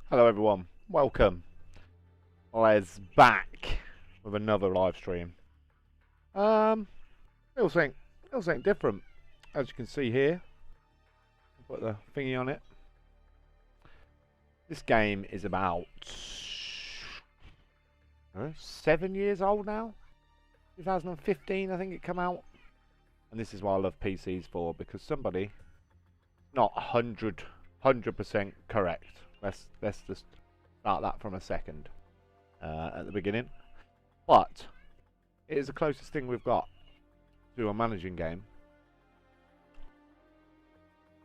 Hello everyone, welcome. Les back with another live stream. Um, little something different. As you can see here, I'll put the thingy on it. This game is about 7 years old now. 2015, I think it came out. And this is why I love PCs for, because somebody, not 100% correct. Let's just start that from a second at the beginning. But it is the closest thing we've got to a managing game.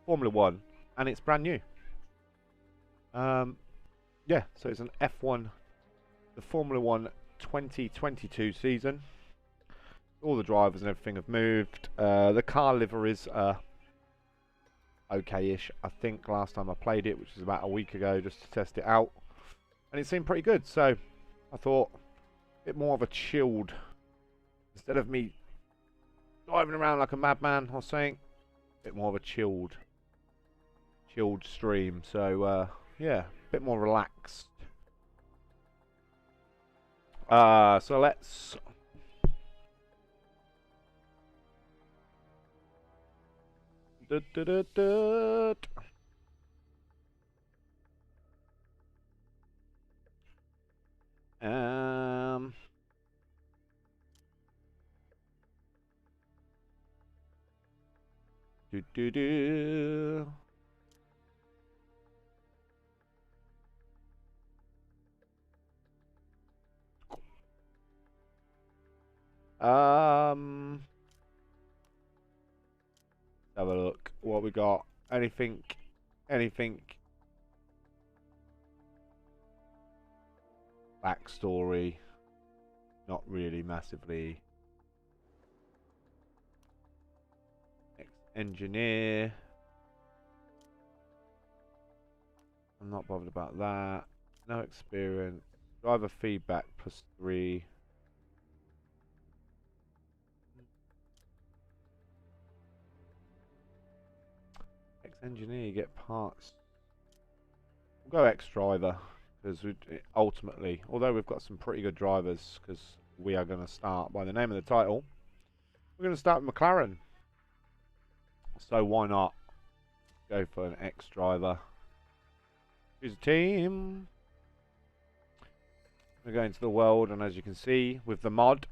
Formula 1, and it's brand new. Yeah, so it's an F1, the Formula 1 2022 season. All the drivers and everything have moved. The car liveries are okay-ish. I think last time I played it, which was about a week ago, just to test it out, and it seemed pretty good. So I thought a bit more of a chilled, instead of me driving around like a madman or something, a bit more of a chilled stream. So yeah, a bit more relaxed. So let's um do do do. Have a look. What we got? Anything? Backstory? Not really massively. Engineer. I'm not bothered about that. No experience. Driver feedback +3. Ex-engineer, you get parts. We'll go ex-driver, because ultimately, although we've got some pretty good drivers, because we are going to start, by the name of the title, we're going to start with McLaren. So why not go for an ex-driver? Choose a team. We're going to the world, and as you can see, with the mod,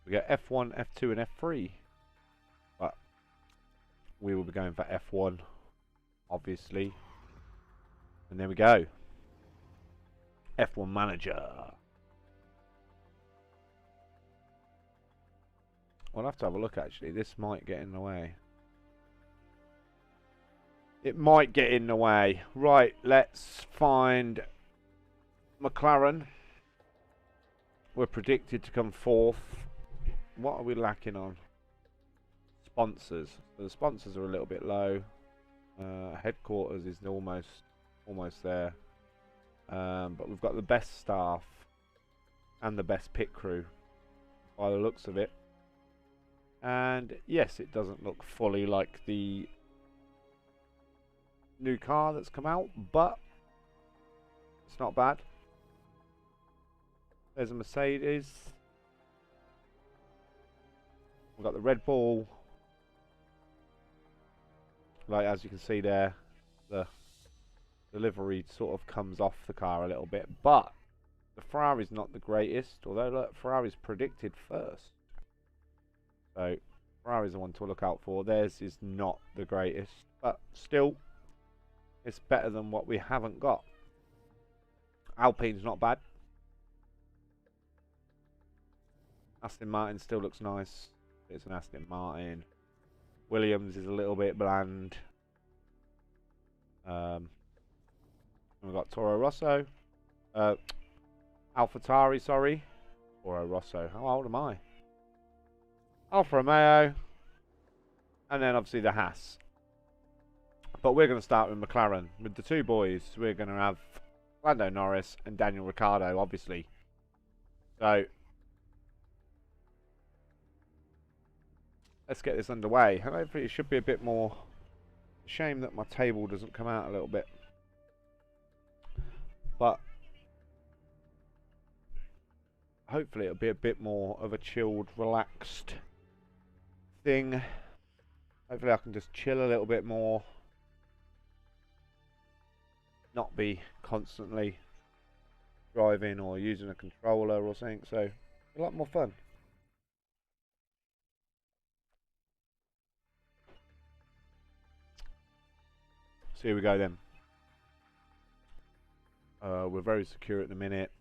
we get F1, F2, and F3. But we will be going for F1, obviously. And there we go. F1 Manager. We'll have to have a look, actually. This might get in the way. It might get in the way. Right, let's find McLaren. We're predicted to come 4th. What are we lacking on? Sponsors. So the sponsors are a little bit low. Headquarters is almost there. But we've got the best staff and the best pit crew by the looks of it. And yes, it doesn't look fully like the new car that's come out, but it's not bad. There's a Mercedes. We've got the Red Bull. Like, as you can see there, the livery sort of comes off the car a little bit, but the Ferrari's not the greatest, although look, Ferrari's predicted first. So Ferrari's the one to look out for. Theirs is not the greatest, but still, it's better than what we haven't got. Alpine's not bad. Aston Martin still looks nice. It's an Aston Martin. Williams is a little bit bland. We've got Toro Rosso. AlphaTauri, sorry. Toro Rosso. How old am I? Alfa Romeo. And then obviously the Haas. But we're going to start with McLaren. With the two boys, we're going to have Lando Norris and Daniel Ricciardo, obviously. So let's get this underway. And hopefully it should be a bit more. Shame that my table doesn't come out a little bit. but hopefully it'll be a bit more of a chilled, relaxed thing. Hopefully I can just chill a little bit more, not be constantly driving or using a controller or something, so a lot more fun. So here we go then. We're very secure at the minute.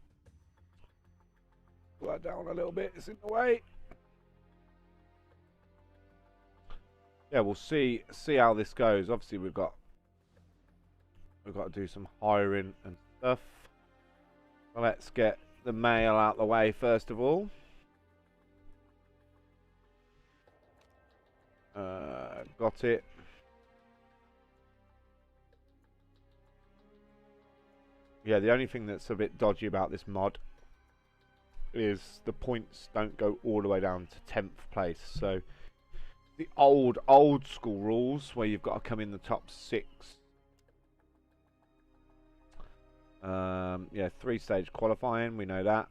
Pull that down a little bit, it's in the way. Yeah, we'll see how this goes. Obviously we've got to do some hiring and stuff. Well, let's get the mail out the way first of all. Got it. Yeah, the only thing that's a bit dodgy about this mod is the points don't go all the way down to 10th place. So the old school rules where you've got to come in the top 6. Yeah, 3-stage qualifying, we know that.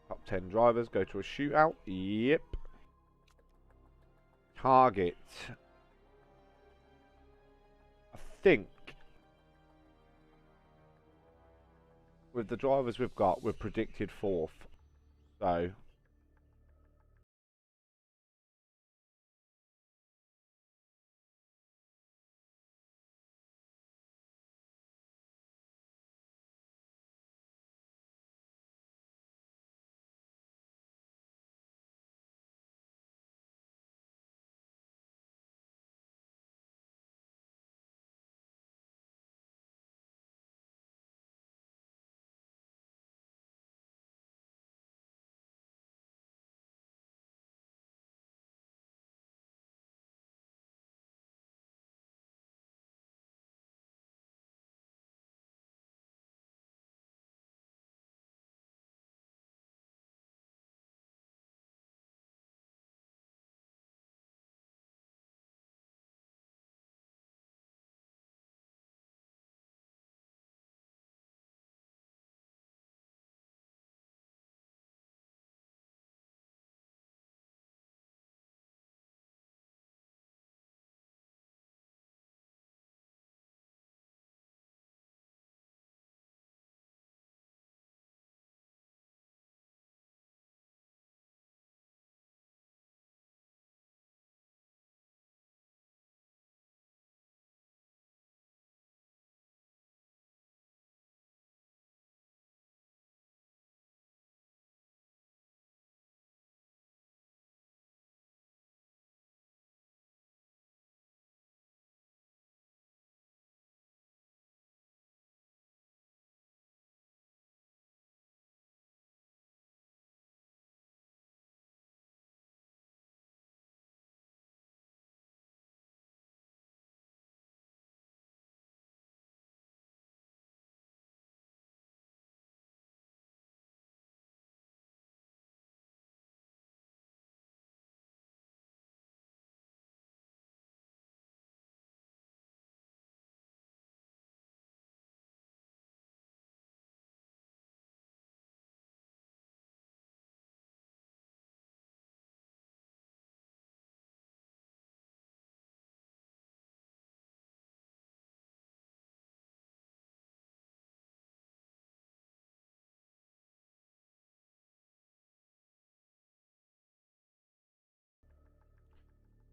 Top 10 drivers go to a shootout. Yep. Target. I think with the drivers we've got, we're predicted 4th. So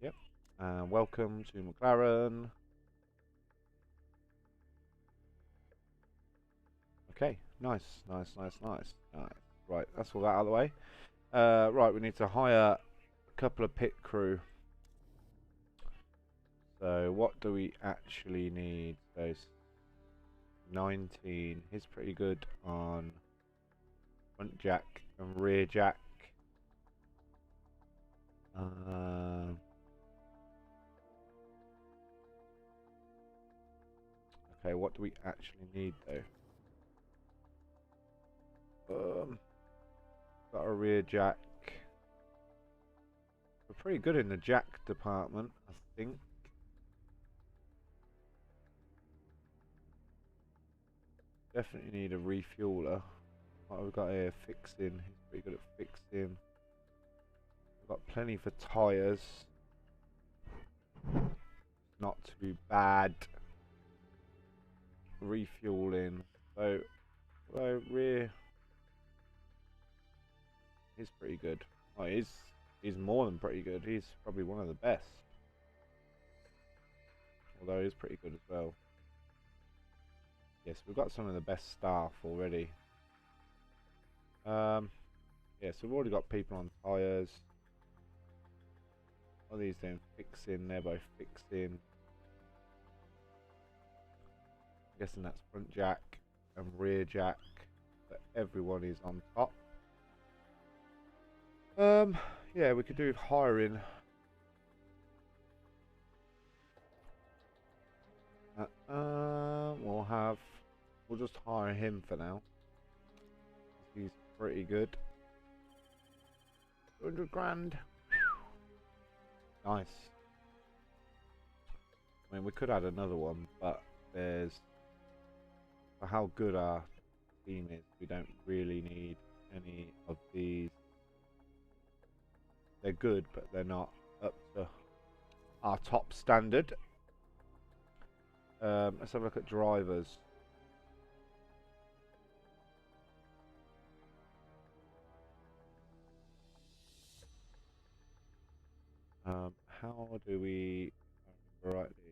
yep. Welcome to McLaren. Okay, nice. Right, that's all that out of the way. Right, we need to hire a couple of pit crew. So what do we actually need? Those 19. He's pretty good on front jack and rear jack. Okay, what do we actually need though? Got a rear jack. We're pretty good in the jack department, I think. Definitely need a refueler. What we've got here, fixing. He's pretty good at fixing. We've got plenty for tyres. Not too bad. Refueling. So rear. He's pretty good. Oh, he's more than pretty good. He's probably one of the best. Although he's pretty good as well. Yes, we've got some of the best staff already. Yeah, so we've already got people on tyres. What are these doing? Fixing. They're both fixing. I'm guessing that's front jack and rear jack. But everyone is on top. Yeah, we could do hiring. We'll just hire him for now. He's pretty good. 200 grand. Nice. I mean, we could add another one, but there's, for how good our team is, we don't really need any of these. They're good, but they're not up to our top standard. Let's have a look at drivers. How do we rightly?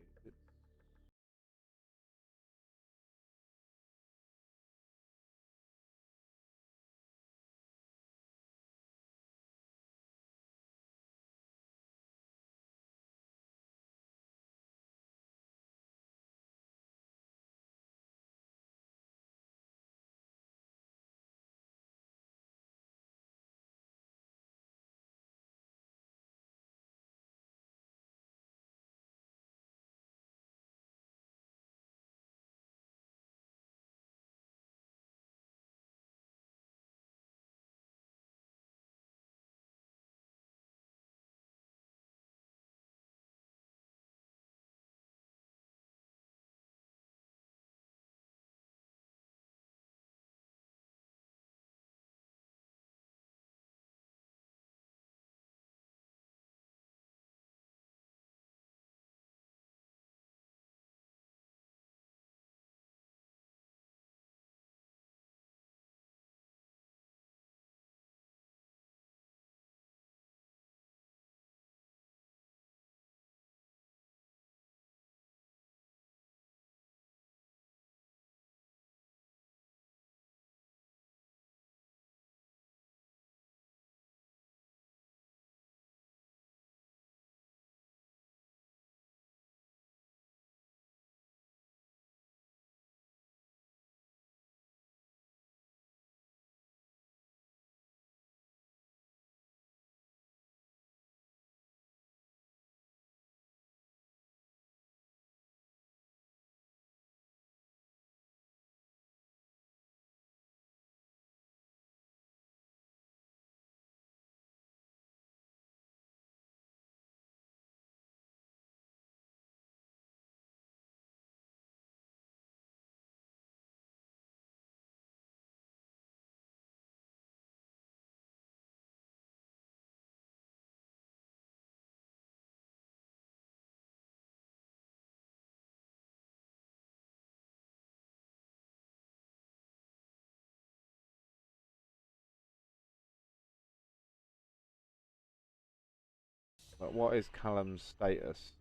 But what is Callum's status?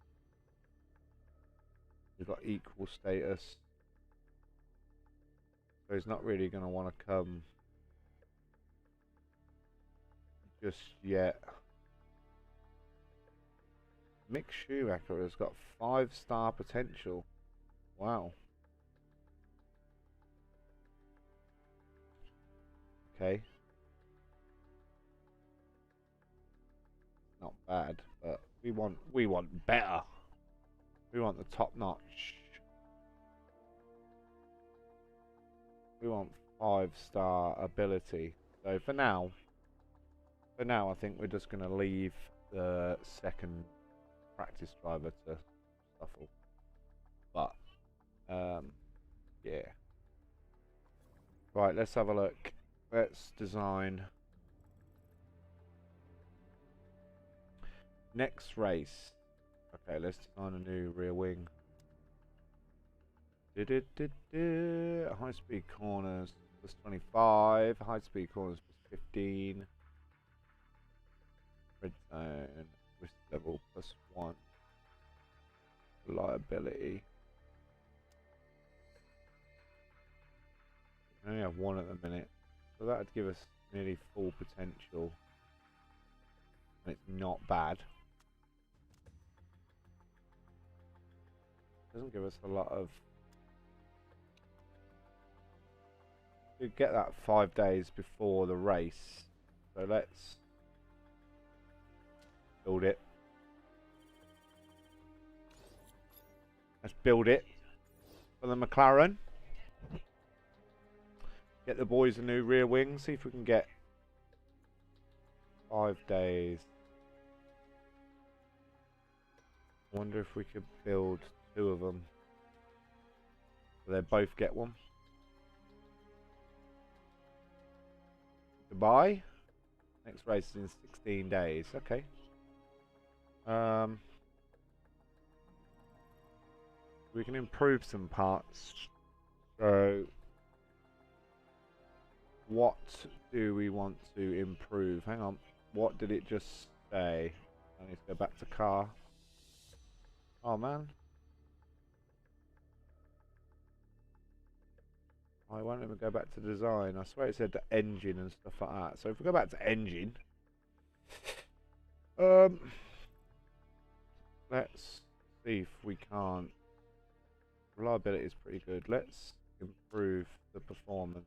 We've got equal status. So he's not really going to want to come just yet. Mick Schumacher has got 5-star potential. Wow. Okay. Not bad, but we want better. We want the top notch. We want 5-star ability. So for now I think we're just going to leave the second practice driver to shuffle. But yeah. Right, let's have a look. Let's design. Next race. Okay, let's design a new rear wing. High speed corners plus 25. High speed corners plus 15. Red zone. Risk level plus 1. Reliability. I only have 1 at the minute. So that would give us nearly full potential. And it's not bad. Doesn't give us a lot of. We get that 5 days before the race. So let's build it. Let's build it for the McLaren. Get the boys a new rear wing. See if we can get 5 days. Wonder if we could build 2 of them. So they both get one. Goodbye. Next race is in 16 days. Okay. We can improve some parts. So, what do we want to improve? Hang on. What did it just say? I need to go back to car. Oh man. I won't let me go back to design. I swear it said the engine and stuff like that. So if we go back to engine, let's see if we can't. Reliability is pretty good. Let's improve the performance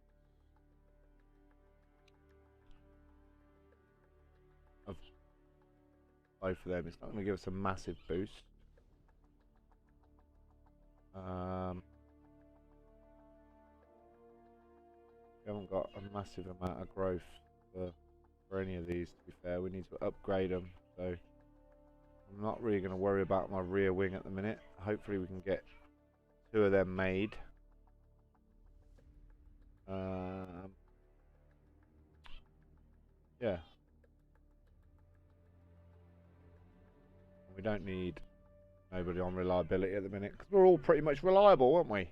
of both of them. It's not going to give us a massive boost. We haven't got a massive amount of growth for any of these, to be fair. We need to upgrade them, so I'm not really going to worry about my rear wing at the minute. Hopefully we can get 2 of them made. Yeah. We don't need nobody on reliability at the minute, because we're all pretty much reliable, aren't we?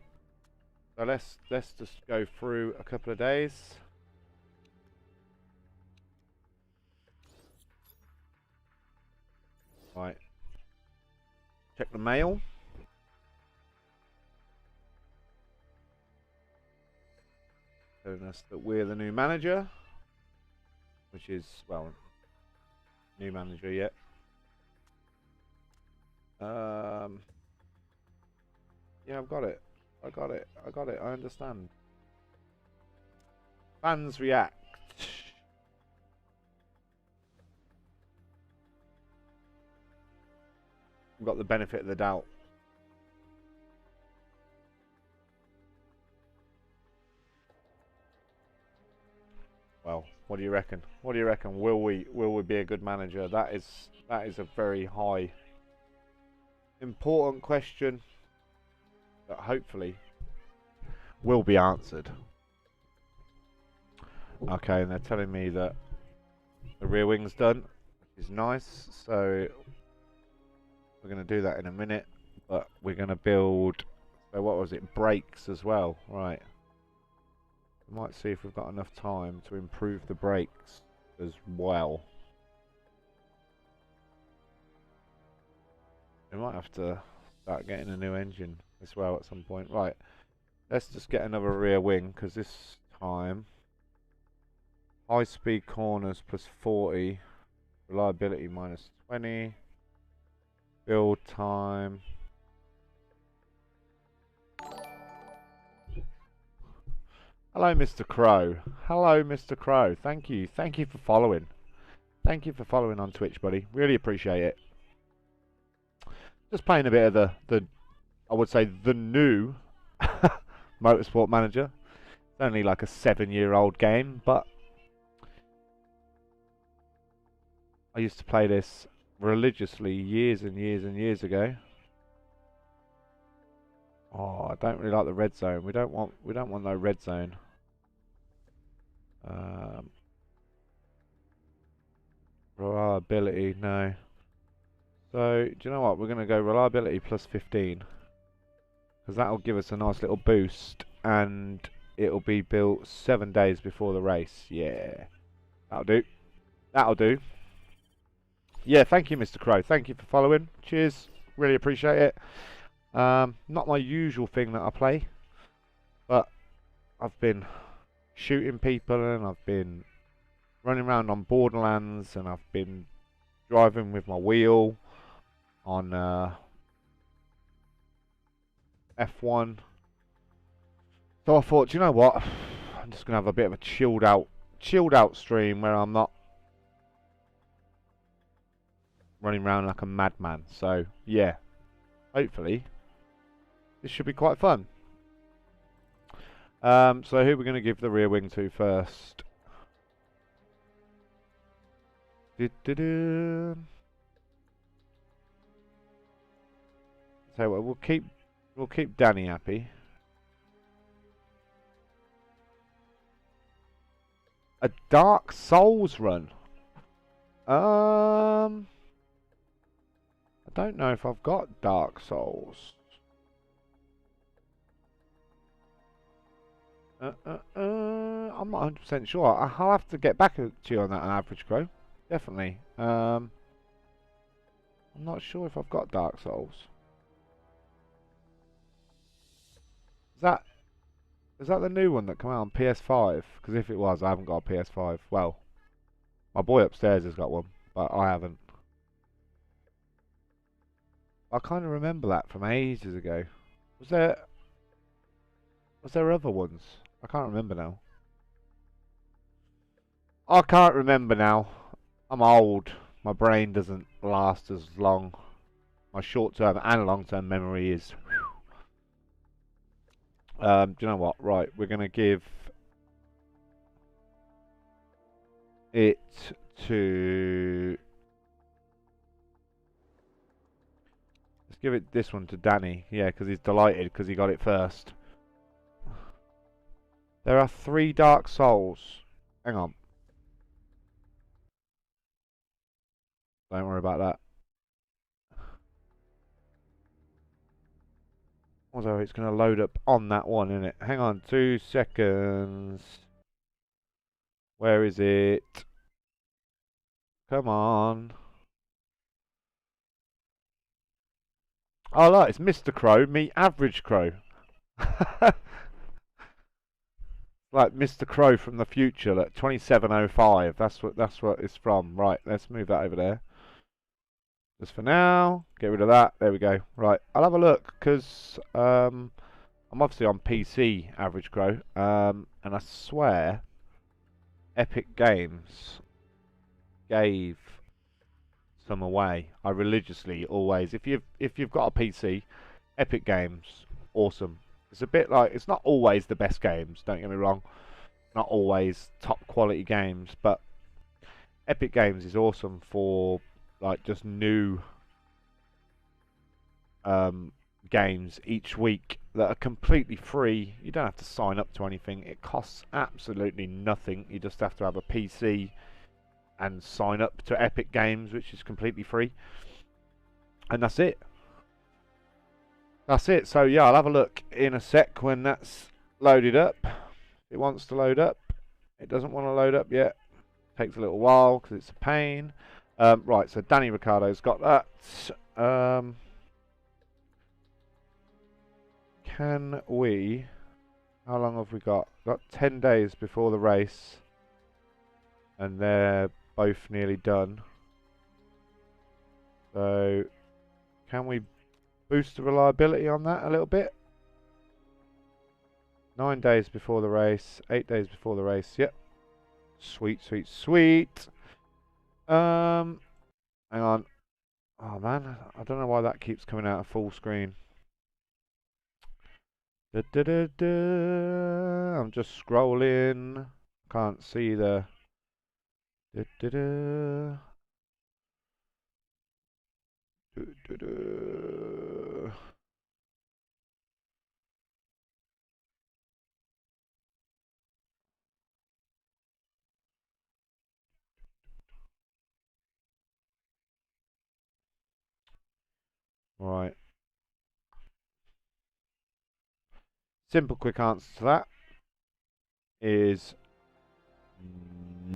So let's just go through a couple of days. Right. Check the mail. Telling us that we're the new manager, which is, well, new manager yet. Yeah, I've got it. I got it. I understand. Fans react. I've got the benefit of the doubt. Well, what do you reckon? What do you reckon? Will we be a good manager? That is a very high, important question that hopefully will be answered. Okay, and they're telling me that the rear wing's done, which is nice. So we're going to do that in a minute, but we're going to build. So what was it? Brakes as well, right? We might see if we've got enough time to improve the brakes as well. We might have to start getting a new engine as well at some point. Right, let's just get another rear wing, because this time high speed corners plus 40, reliability minus 20, build time. Hello, Mr. Crow. Hello, Mr. Crow. Thank you for following. Thank you for following on Twitch, buddy. Really appreciate it. Just playing a bit of the I would say the new Motorsport Manager. It's only like a 7-year-old game, but I used to play this religiously years and years and years ago. Oh, I don't really like the red zone. We don't want no red zone. Um, reliability, no. So, do you know what? We're going to go reliability plus 15. Because that'll give us a nice little boost. And it'll be built 7 days before the race. Yeah. That'll do. That'll do. Yeah, thank you, Mr. Crow. Thank you for following. Cheers. Really appreciate it. Not my usual thing that I play. But I've been shooting people and I've been running around on Borderlands and I've been driving with my wheel on F1. So I thought, you know what? I'm just gonna have a bit of a chilled out stream where I'm not running around like a madman. So yeah, hopefully this should be quite fun. So who are we gonna give the rear wing to first? So we'll keep Danny happy. A Dark Souls run. I don't know if I've got Dark Souls. I'm not 100% sure. I'll have to get back to you on that, Average Crow. Definitely. I'm not sure if I've got Dark Souls. Is that the new one that came out on PS5? Because if it was, I haven't got a PS5. Well, my boy upstairs has got one, but I haven't. I kind of remember that from ages ago. Was there other ones? I can't remember now. I can't remember now. I'm old. My brain doesn't last as long. My short-term and long-term memory is. Do you know what? Right, we're gonna give it to. Let's give it this one to Danny. Yeah, because he's delighted because he got it first. There are 3 Dark Souls. Hang on. Don't worry about that. Although it's going to load up on that one, isn't it? Hang on 2 seconds. Where is it? Come on. Oh, look, it's Mr. Crow, me Average Crow. Like Mr. Crow from the future, like 2705. That's what it's from. Right, let's move that over there. Just for now, get rid of that. There we go. Right, I'll have a look because I'm obviously on PC, Average Crow, and I swear, Epic Games gave some away. I religiously always, if you've got a PC, Epic Games, awesome. It's a bit like, it's not always the best games. Don't get me wrong, not always top quality games, but Epic Games is awesome for like just new games each week that are completely free. You don't have to sign up to anything. It costs absolutely nothing. You just have to have a PC and sign up to Epic Games, which is completely free. And that's it. That's it. So yeah, I'll have a look in a sec when that's loaded up. It wants to load up. It doesn't want to load up yet. Takes a little while because it's a pain. Right, so Danny Ricciardo's got that. Can we... How long have we got? Got 10 days before the race. And they're both nearly done. So, can we boost the reliability on that a little bit? 9 days before the race, 8 days before the race. Yep. Sweet, sweet, sweet. Hang on. Oh man, I don't know why that keeps coming out of full screen. Da, da, da, da. I'm just scrolling. Can't see the. Da, da, da. Da, da, da. Right. Simple, quick answer to that is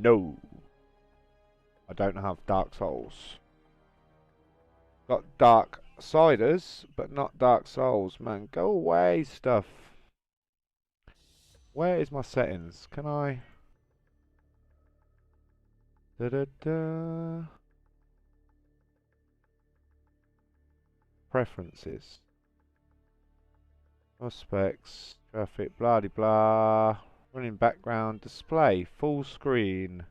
no. I don't have Dark Souls. Got Dark Ciders, but not Dark Souls. Man, go away, stuff. Where is my settings? Can I... Da da da. Preferences. Prospects. Traffic. Blah de blah. Running background. Display. Full screen.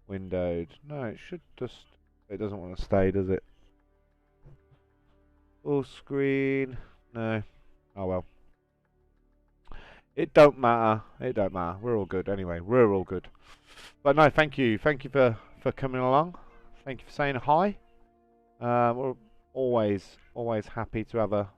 Windowed. No, it should just... It doesn't want to stay, does it? Full screen. No. Oh well. It don't matter. It don't matter. We're all good anyway. We're all good. But no, thank you. Thank you for coming along. Thank you for saying hi. We're always happy to have a...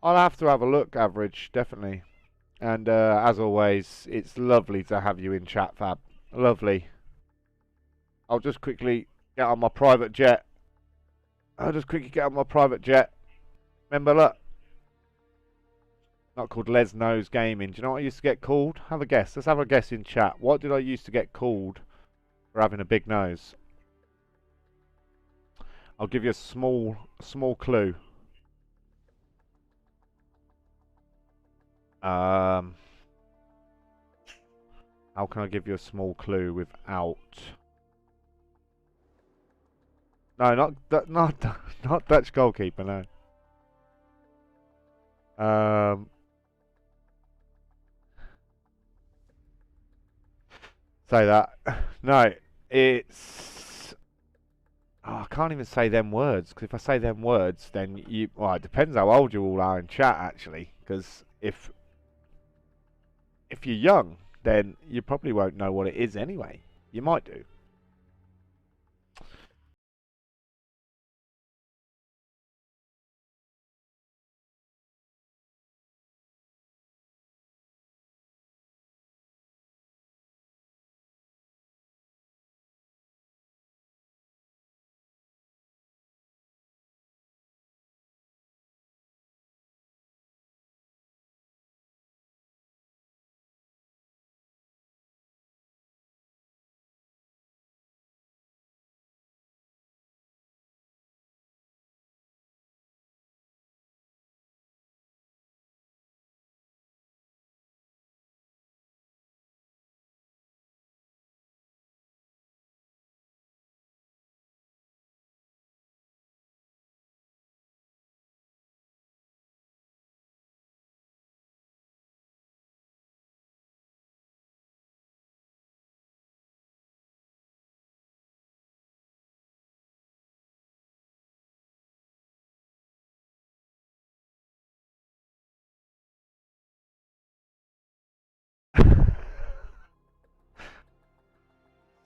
I'll have to have a look, average, definitely. And as always, it's lovely to have you in chat, Fab. Lovely. I'll just quickly get on my private jet. I'll just quickly get on my private jet. Remember, look. Not called LesNose Gaming. Do you know what I used to get called? Have a guess. Let's have a guess in chat. What did I used to get called for having a big nose? I'll give you a small clue. How can I give you a small clue without... No, not Dutch goalkeeper, no. Say that. No, it's... Oh, I can't even say them words, because if I say them words, then you... Well, it depends how old you all are in chat, actually. Because if you're young, then you probably won't know what it is anyway. You might do.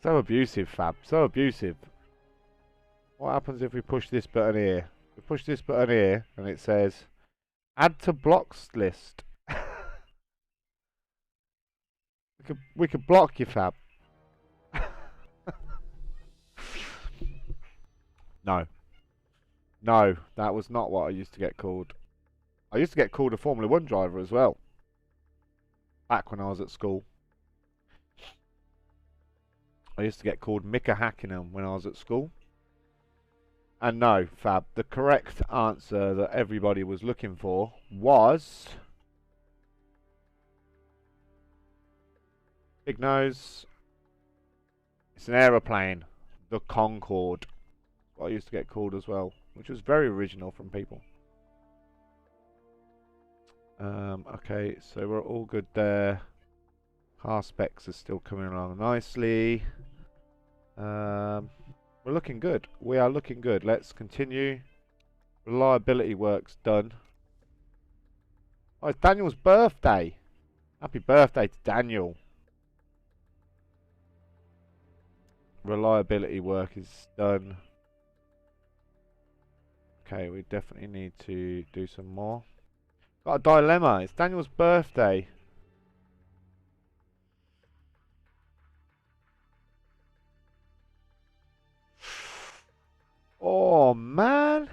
So abusive, Fab. So abusive. What happens if we push this button here? We push this button here, and it says, add to blocks list. we could block you, Fab. No. No, that was not what I used to get called. I used to get called a Formula 1 driver as well. Back when I was at school. I used to get called Mika Hakkinen when I was at school. And no, Fab, the correct answer that everybody was looking for was... Big nose. It's an aeroplane. The Concorde. What I used to get called as well, which was very original from people. Okay, so we're all good there. Car specs are still coming along nicely. We're looking good. We are looking good. Let's continue. Reliability work's done. Oh, it's Daniel's birthday. Happy birthday to Daniel. Reliability work is done. Okay, we definitely need to do some more. Got a dilemma. It's Daniel's birthday. Oh, man.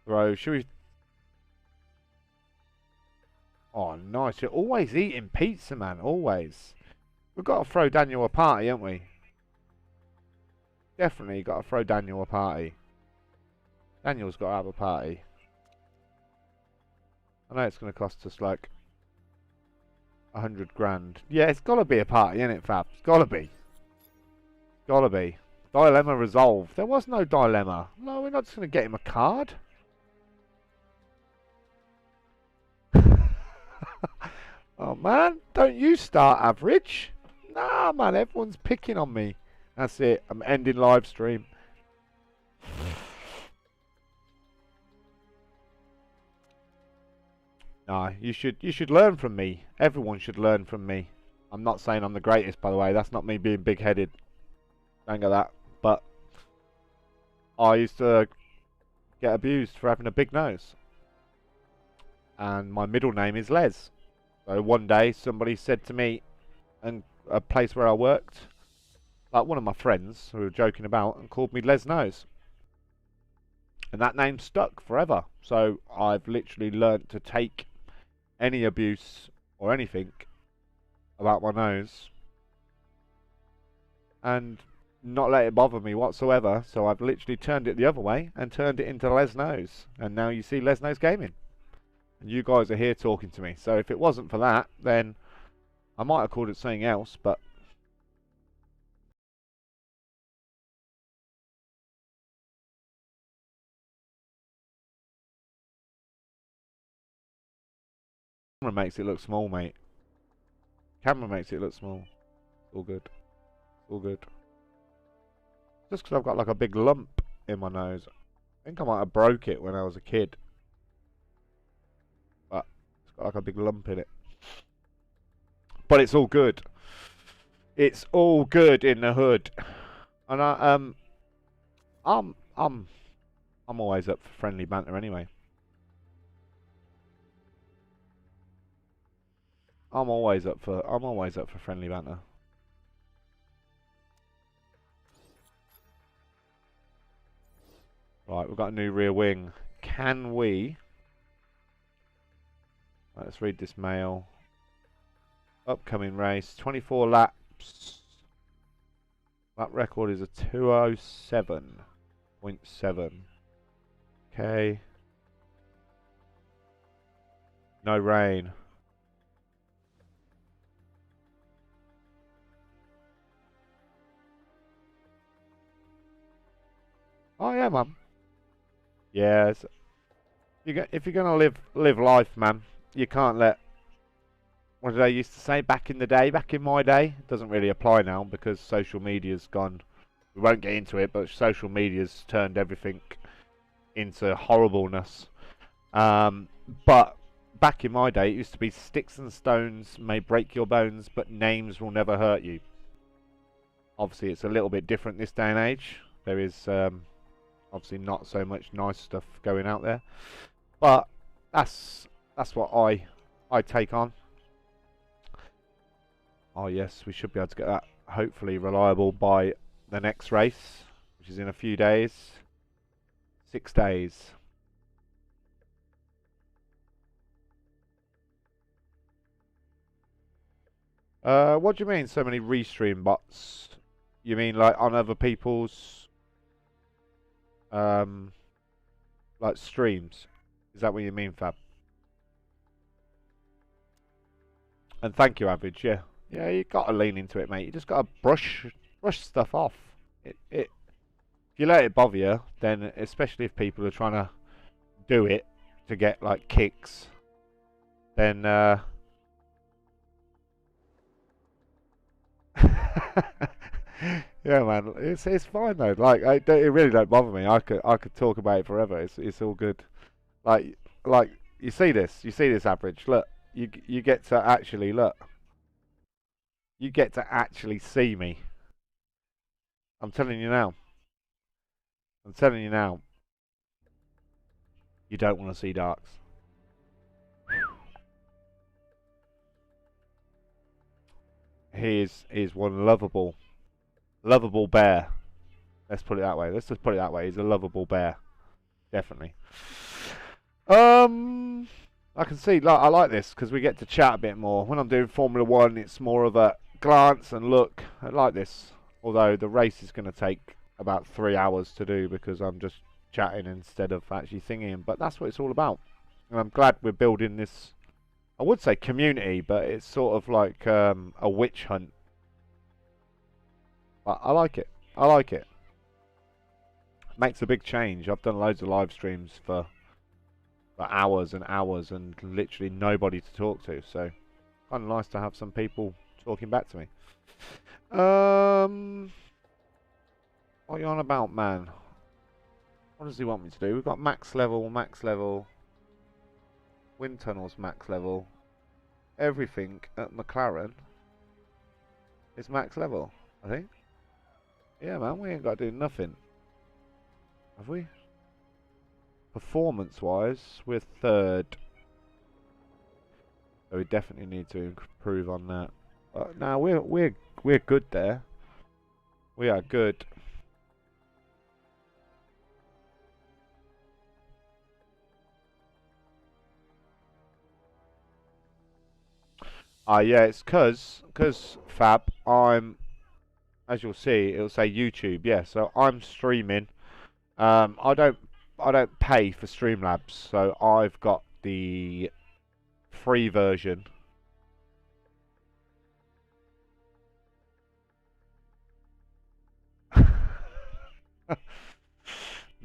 Bro, should we... Oh, nice. You're always eating pizza, man. Always. We've got to throw Daniel a party, haven't we? Definitely got to throw Daniel a party. Daniel's got to have a party. I know it's going to cost us like 100 grand. Yeah, it's got to be a party, isn't it, Fab? It's got to be. Got to be. Dilemma resolved. There was no dilemma. No, we're not just going to get him a card. Oh, man. Don't you start average. Nah, man. Everyone's picking on me. That's it. I'm ending live stream. Nah, you should learn from me. Everyone should learn from me. I'm not saying I'm the greatest, by the way. That's not me being big-headed. Don't get that. But I used to get abused for having a big nose. And my middle name is Les. So one day somebody said to me, and a place where I worked, like one of my friends who were joking about, and called me LesNose. And that name stuck forever. So I've literally learnt to take any abuse or anything about my nose and not let it bother me whatsoever. So I've literally turned it the other way and turned it into LesNose. And now you see LesNose Gaming. And you guys are here talking to me. So if it wasn't for that, then I might have called it something else, but camera makes it look small, mate. Camera makes it look small. All good. All good. Just because I've got like a big lump in my nose. I think I might have broke it when I was a kid. But it's got like a big lump in it. But it's all good. It's all good in the hood. And I'm always up for friendly banter anyway. I'm always up for friendly banter. Right, we've got a new rear wing. Can we... Right, let's read this mail. Upcoming race, 24 laps. That record is a 207.7. Okay. No rain. Oh yeah, man. Yes. If you're gonna live life, man, you can't let. What did I used to say back in the day? Back in my day, it doesn't really apply now because social media's gone. We won't get into it, but social media's turned everything into horribleness. But back in my day, it used to be sticks and stones may break your bones, but names will never hurt you. Obviously, it's a little bit different this day and age. There is obviously not so much nice stuff going out there, but that's what I take on. Oh yes, we should be able to get that hopefully reliable by the next race, which is in a few days. 6 days. What do you mean so many restream bots? You mean like on other people's like streams? Is that what you mean, Fab? And thank you, Average. Yeah, yeah, you got to lean into it, mate. You just got to brush stuff off. If you let it bother you, then especially if people are trying to do it to get like kicks, then yeah, man, it's fine though. Like it really don't bother me. I could talk about it forever. It's all good. Like you see this Average. Look, you get to actually look. You get to actually see me. I'm telling you now. I'm telling you now. You don't want to see Darks. He is one lovable bear. Let's put it that way. Let's just put it that way. He's a lovable bear, definitely. I can see. Like, I like this because we get to chat a bit more. When I'm doing Formula One, it's more of a glance and look. I like this. Although the race is going to take about 3 hours to do because I'm just chatting instead of actually singing. But that's what it's all about. And I'm glad we're building this. I would say community, but it's sort of like a witch hunt. But I like it. I like it. Makes a big change. I've done loads of live streams for hours and hours and literally nobody to talk to. So kind of nice to have some people talking back to me. What are you on about, man? What does he want me to do? We've got max level, wind tunnels max level. Everything at McLaren is max level, I think. Yeah, man, we ain't got to do nothing. Have we? Performance-wise, we're third. So we definitely need to improve on that. No, we're good there. We are good. Yeah, it's cause Fab, I'm, as you'll see, it'll say YouTube. Yeah, so I'm streaming. I don't pay for Streamlabs, so I've got the free version.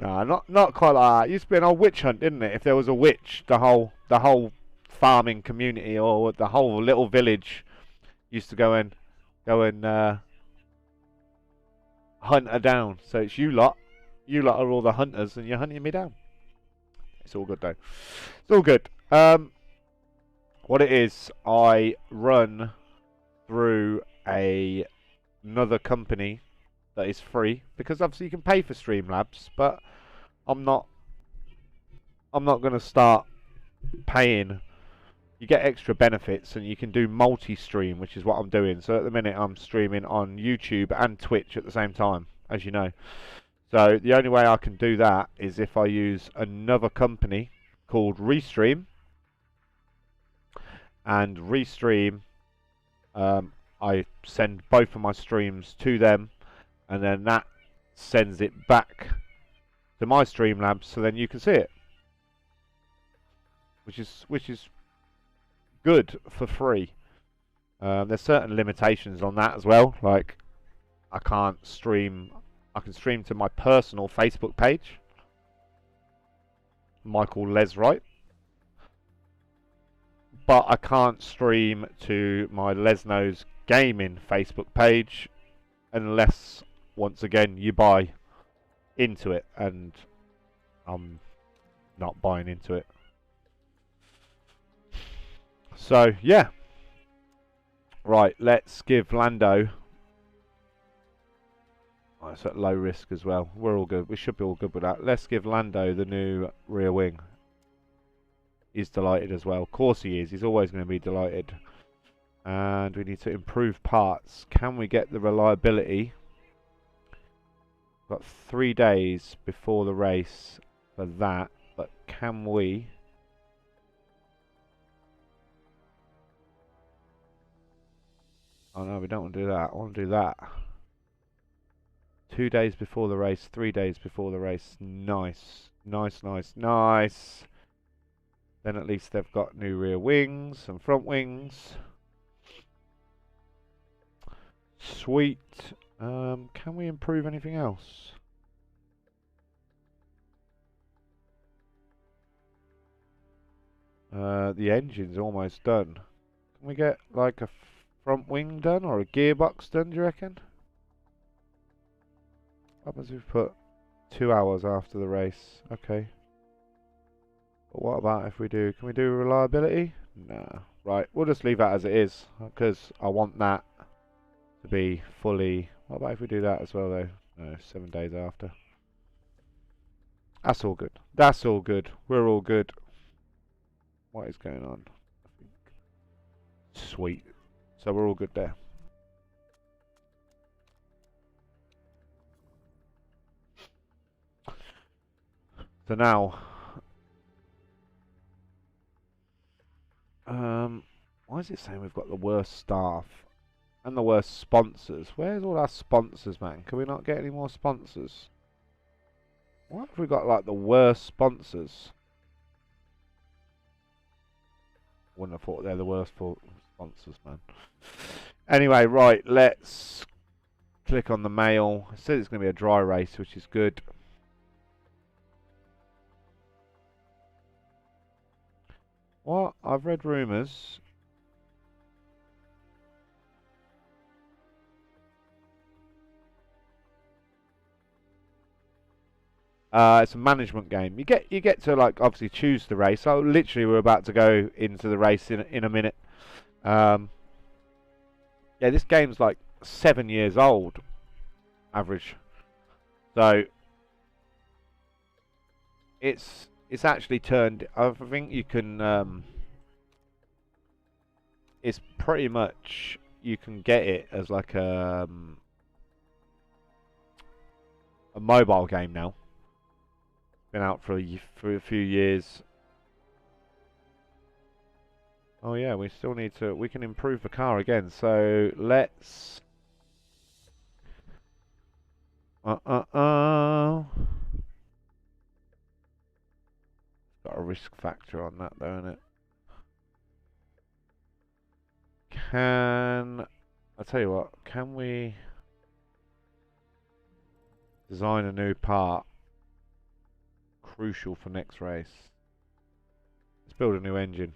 No, not quite like that. It used to be an old witch hunt, didn't it? If there was a witch, the whole farming community or the whole little village used to go and hunt her down. So it's you lot are all the hunters, and you're hunting me down. It's all good though. It's all good. What it is, I run through another company that is free because obviously you can pay for Streamlabs, but I'm not going to start paying. You get extra benefits and you can do multi-stream, which is what I'm doing. So at the minute I'm streaming on YouTube and Twitch at the same time, as you know. So the only way I can do that is if I use another company called Restream. And Restream, I send both of my streams to them, and then that sends it back to my Streamlabs, so then you can see it, which is good for free. There's certain limitations on that as well. Like I can stream to my personal Facebook page, Michael Leswright, but I can't stream to my LesNose gaming Facebook page unless, once again, you buy into it, and I'm not buying into it. So yeah, right. Let's give Lando. Oh, it's at low risk as well. We're all good. We should be all good with that. Let's give Lando the new rear wing. He's delighted as well. Of course he is. He's always going to be delighted. And we need to improve parts. Can we get the reliability? Got 3 days before the race for that. But can we? Oh no, we don't want to do that. I want to do that. 2 days before the race, 3 days before the race. Nice. Nice, nice, nice. Then at least they've got new rear wings and front wings. Sweet. Can we improve anything else? The engine's almost done. Can we get like a front wing done or a gearbox done, do you reckon? What happens if we put 2 hours after the race? Okay. But what about if we do... Can we do reliability? Nah. Right, we'll just leave that as it is, because I want that to be fully... What about if we do that as well, though? No, 7 days after. That's all good. That's all good. We're all good. What is going on? Sweet. So we're all good there. So now... why is it saying we've got the worst staff and the worst sponsors? Where's all our sponsors, man? Can we not get any more sponsors? Why have we got like the worst sponsors? Wouldn't have thought they're the worst for sponsors, man. Anyway, right, let's click on the mail. It says it's going to be a dry race, which is good. What? I've read rumours. It's a management game. You get to like obviously choose the race. So literally we're about to go into the race in a minute. Yeah, this game's like 7 years old, average. So it's actually turned. I think you can. It's pretty much you can get it as like a mobile game now. Been out for a few years. Oh yeah, we still need to. We can improve the car again. So let's. Got a risk factor on that though, isn't it? I'll tell you what. Can we design a new part? Crucial for next race. Let's build a new engine.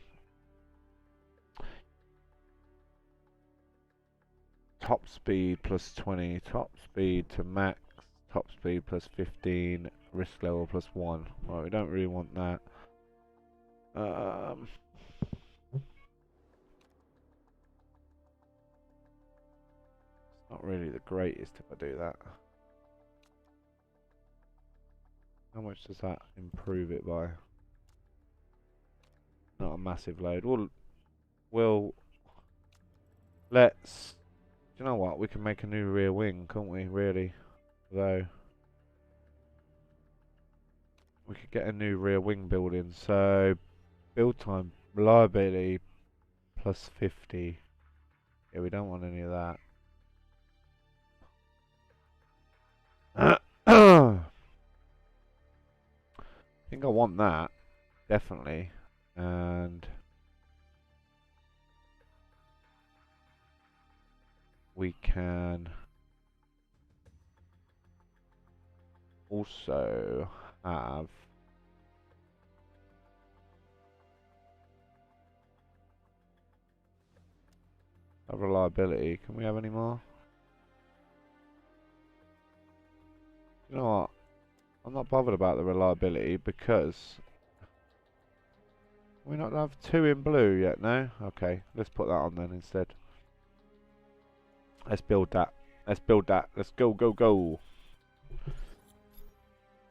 Top speed plus 20. Top speed to max. Top speed plus 15. Risk level plus 1. Right, we don't really want that. It's not really the greatest if I do that. How much does that improve it by? Not a massive load. We'll let's. Do you know what? We can make a new rear wing, can't we? Really, though. We could get a new rear wing building. So, build time, reliability, plus 50. Yeah, we don't want any of that. I think I want that, definitely, and we can also have a reliability. Can we have any more? You know what? I'm not bothered about the reliability because We not have 2 in blue yet, no? Okay, let's put that on then instead. Let's build that. Let's build that. Let's go, go, go. We're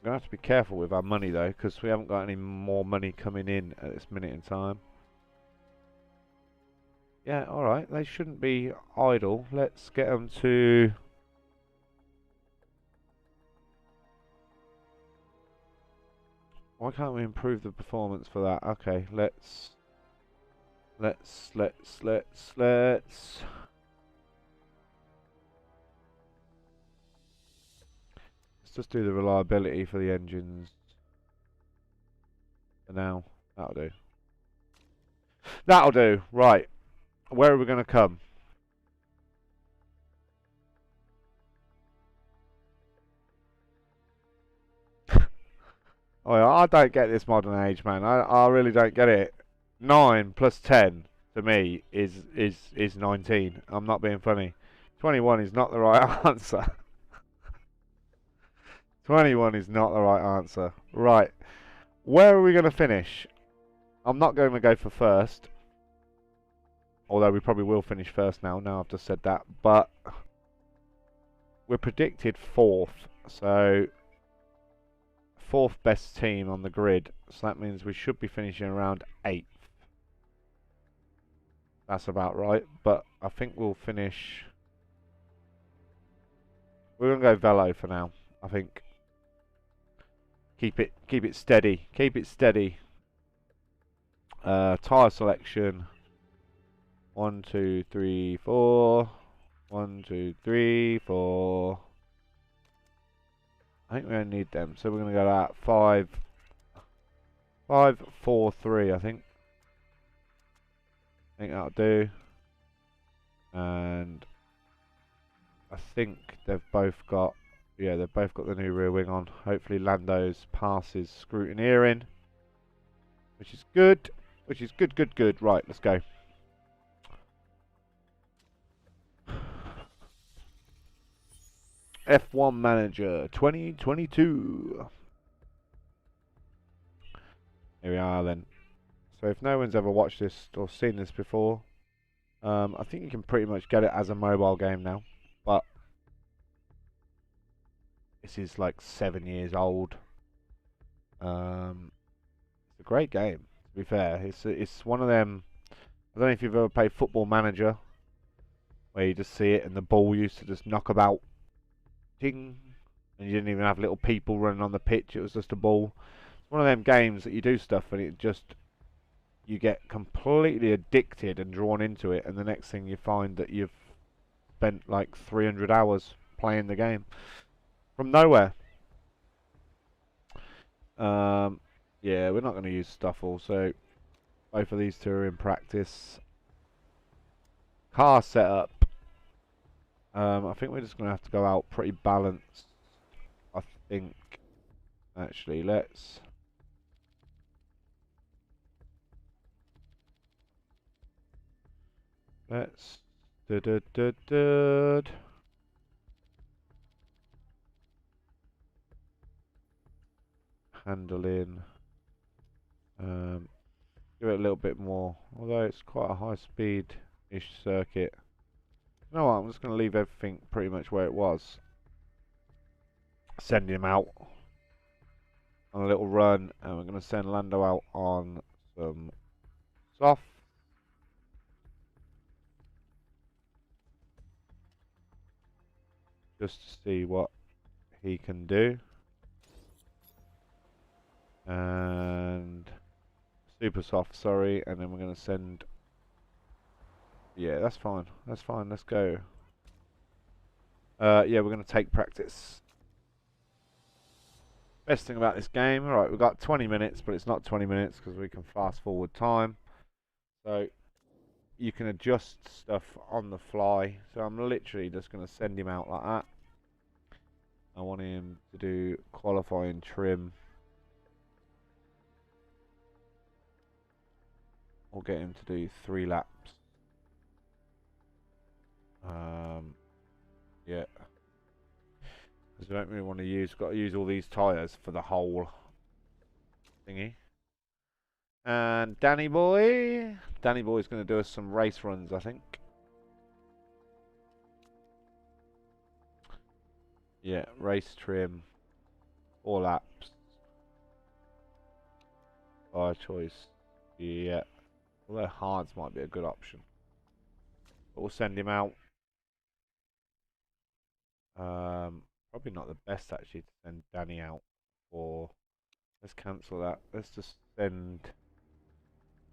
going to have to be careful with our money though, because we haven't got any more money coming in at this minute in time. Yeah, alright, they shouldn't be idle. Let's get them to... Why can't we improve the performance for that? Okay, let's just do the reliability for the engines for now. That'll do. That'll do. Right. Where are we going to come? Oh, I don't get this modern age, man. I really don't get it. 9 plus 10 to me is 19. I'm not being funny. 21 is not the right answer. 21 is not the right answer. Right. Where are we going to finish? I'm not going to go for first. Although we probably will finish first now. Now I've just said that. But we're predicted 4th. So 4th best team on the grid. So that means we should be finishing around 8th. That's about right. But I think we'll finish... We're going to go Velo for now, I think. Keep it steady. Keep it steady. Tyre selection. 1, 2, 3, 4. 1, 2, 3, 4. I think we only need them, so we're going to go at 5, 5, 4, 3. I think that'll do. And I think they've both got, yeah, they've both got the new rear wing on. Hopefully Lando's passes scrutineering, which is good. Which is good, good, good. Right, let's go. F1 Manager 2022. Here we are then. So if no one's ever watched this or seen this before, I think you can pretty much get it as a mobile game now. But this is like 7 years old. It's a great game, to be fair. It's one of them. I don't know if you've ever played Football Manager, where you just see it and the ball used to just knock about. Ding. And you didn't even have little people running on the pitch, it was just a ball. It's one of them games that you do stuff and it just, you get completely addicted and drawn into it, and the next thing you find that you've spent like 300 hours playing the game from nowhere. Yeah, we're not going to use Stuffle, so both of these two are in practice. Car setup. I think we're just going to have to go out pretty balanced. I think. Actually, let's handling. Give it a little bit more, although it's quite a high speed-ish circuit. You know what, I'm just going to leave everything pretty much where it was. Send him out on a little run, and we're going to send Lando out on some soft. Just to see what he can do. And super soft, sorry, and then we're going to send... Yeah, that's fine. That's fine, let's go. Yeah, we're going to take practice. Best thing about this game, alright, we've got 20 minutes, but it's not 20 minutes because we can fast forward time. So, you can adjust stuff on the fly. So I'm literally just going to send him out like that. I want him to do qualifying trim. Or get him to do 3 laps. Yeah. Because I don't really want to use, got to use all these tyres for the whole thingy. And Danny Boy. Danny Boy's going to do us some race runs, I think. Yeah, race trim. 4 laps. By choice. Yeah. Although hards might be a good option. But we'll send him out. Probably not the best actually to send Danny out for. Let's cancel that. Let's just send.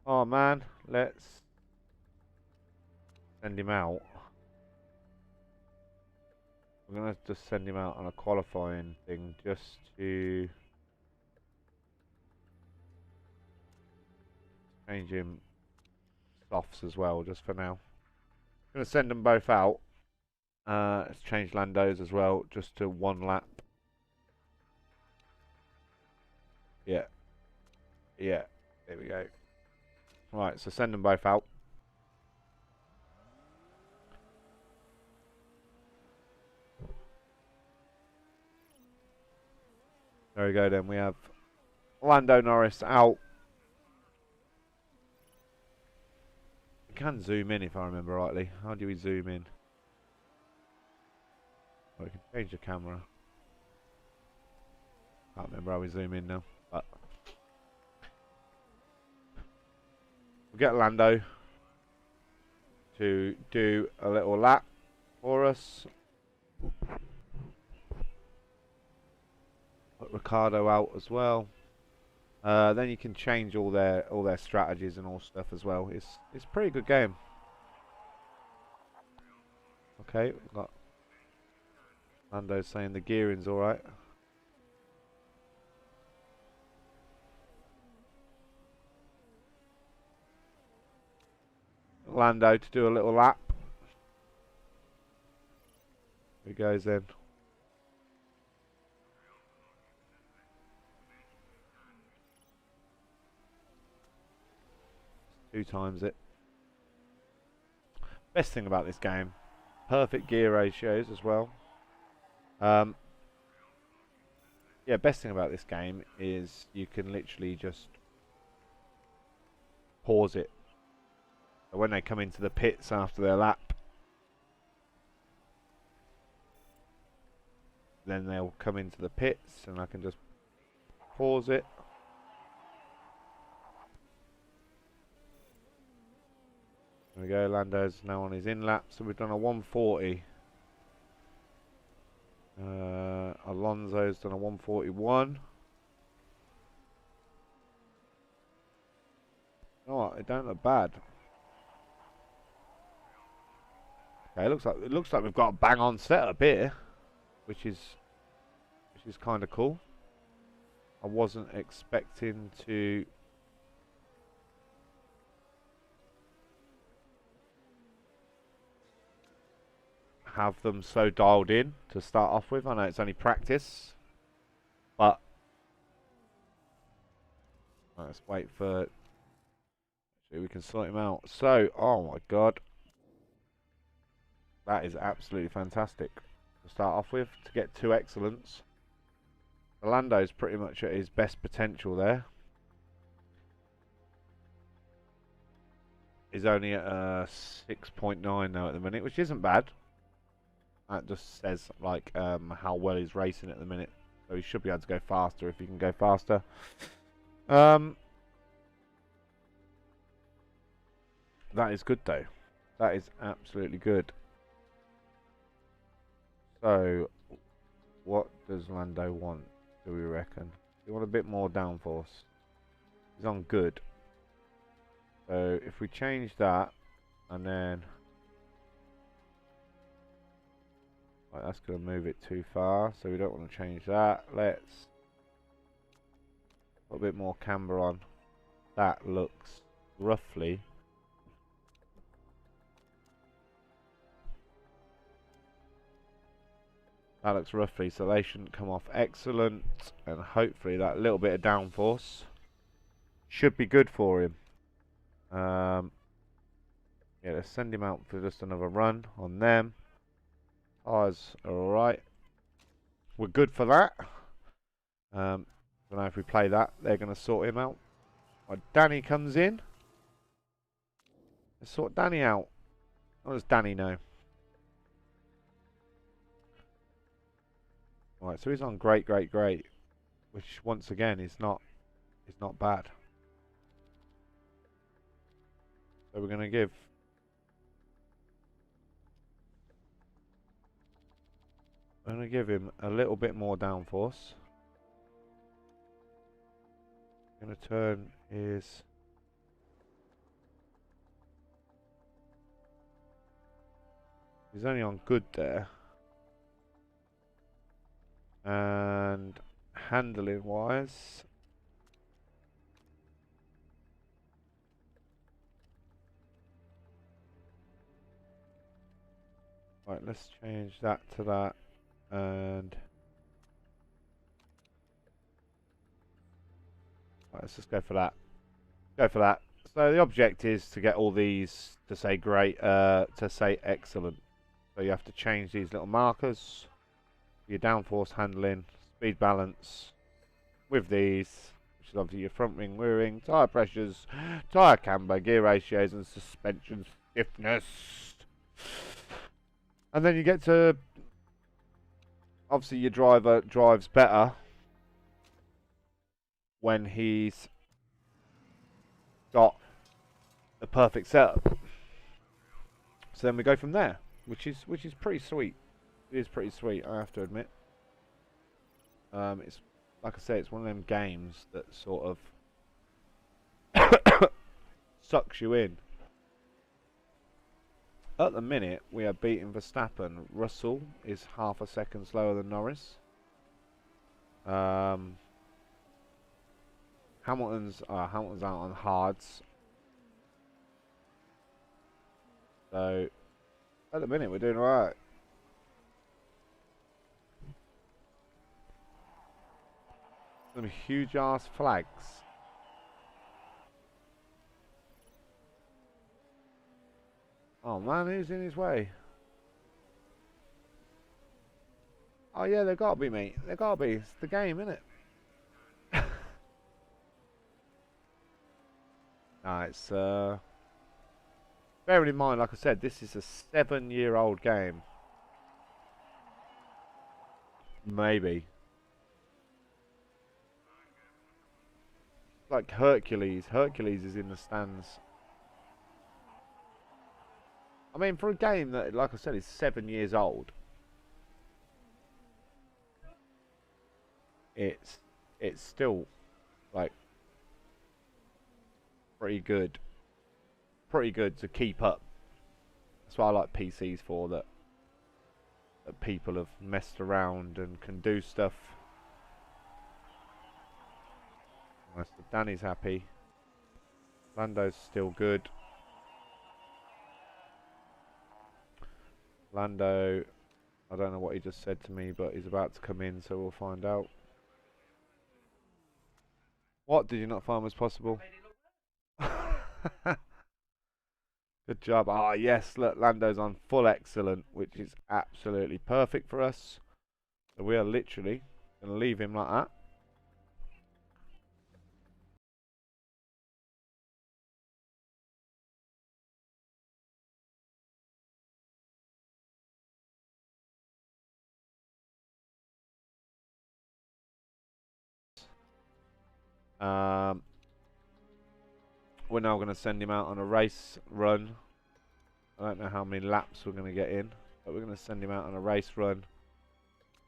Oh man, let's send him out. We're gonna just send him out on a qualifying thing just to change him softs as well, just for now. I'm gonna send them both out. Let's change Lando's as well, just to 1 lap. Yeah. Yeah. There we go. Right, so send them both out. There we go then. We have Lando Norris out. We can zoom in if I remember rightly. How do we zoom in? Oh, we can change the camera. Can't remember how we zoom in now. But we'll get Lando to do a little lap for us. Put Ricardo out as well. Then you can change all their strategies and all stuff as well. It's a pretty good game. Okay, we've got Lando saying the gearing's alright. Lando to do a little lap. Here he goes then. Two times it. Best thing about this game, perfect gear ratios as well. Yeah, best thing about this game is you can literally just pause it. So when they come into the pits after their lap, then they'll come into the pits and I can just pause it. There we go, Lando's now on his in lap, so we've done a 140. Alonso's done a 141. You know what, it don't look bad. Okay, it looks like we've got a bang on setup here, which is kind of cool. I wasn't expecting to have them so dialed in to start off with. I know it's only practice, but let's wait for. Actually, we can sort him out. So, oh my god, that is absolutely fantastic to start off with. To get 2 excellence, Lando's pretty much at his best potential there. He's only at 6.9 now at the minute, which isn't bad. That just says like how well he's racing at the minute. So he should be able to go faster if he can go faster. That is good though. That is absolutely good. So, what does Lando want, do we reckon? You want a bit more downforce. He's on good. So, if we change that, and then... Right, that's going to move it too far, so we don't want to change that. Let's put a bit more camber on. That looks roughly... That looks roughly, so they shouldn't come off excellent, and hopefully that little bit of downforce should be good for him. Yeah, let's send him out for just another run on them. Tyres are alright. We're good for that. Don't know if we play that, they're going to sort him out. Right, Danny comes in. Let's sort Danny out. What does Danny know? Right, so he's on great, which once again is not bad. So we're gonna give him a little bit more downforce. Gonna turn his he's only on good there. And handling wise, right, let's change that to that, and right, let's just go for that. Go for that. So the object is to get all these to say great, to say excellent. So you have to change these little markers. Your downforce, handling, speed balance with these, which is obviously your front wing, rear wing, tyre pressures, tyre camber, gear ratios and suspension stiffness. And then you get to, obviously your driver drives better when he's got the perfect setup. So then we go from there, which is pretty sweet. It is pretty sweet, I have to admit. It's like I say, it's one of them games that sort of sucks you in. At the minute, we are beating Verstappen. Russell is half a second slower than Norris. Hamilton's out on hards. So at the minute, we're doing alright. Some huge ass flags. Oh man, who's in his way? Oh yeah, they gotta be, mate. They gotta be. It's the game, isn't it? Nah, it's bearing in mind, like I said, this is a 7-year-old game. Maybe. Like Hercules. Hercules is in the stands. I mean, for a game that, like I said, is 7 years old, it's still like pretty good to keep up. That's what I like PCs for, that people have messed around and can do stuff. Nice. Danny's happy. Lando's still good. Lando, I don't know what he just said to me, but he's about to come in, so we'll find out. What did you not find was possible? Good job. Ah, yes, look, Lando's on full excellent, which is absolutely perfect for us. So we are literally going to leave him like that. We're now going to send him out on a race run. I don't know how many laps we're going to get in, but we're going to send him out on a race run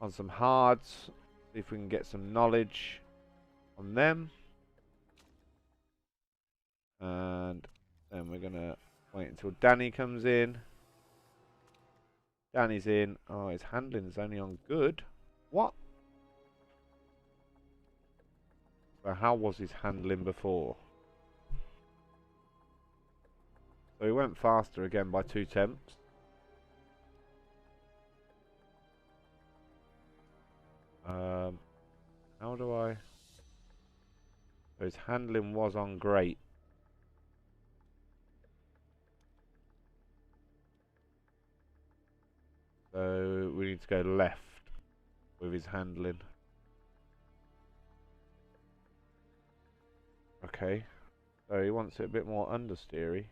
on some hards. See if we can get some knowledge on them. And then we're going to wait until Danny comes in. Danny's in. Oh, his handling's only on good. What? So how was his handling before? So he went faster again by 2 tenths. How do I... So his handling was on great. So we need to go left with his handling. Okay. So he wants it a bit more understeery.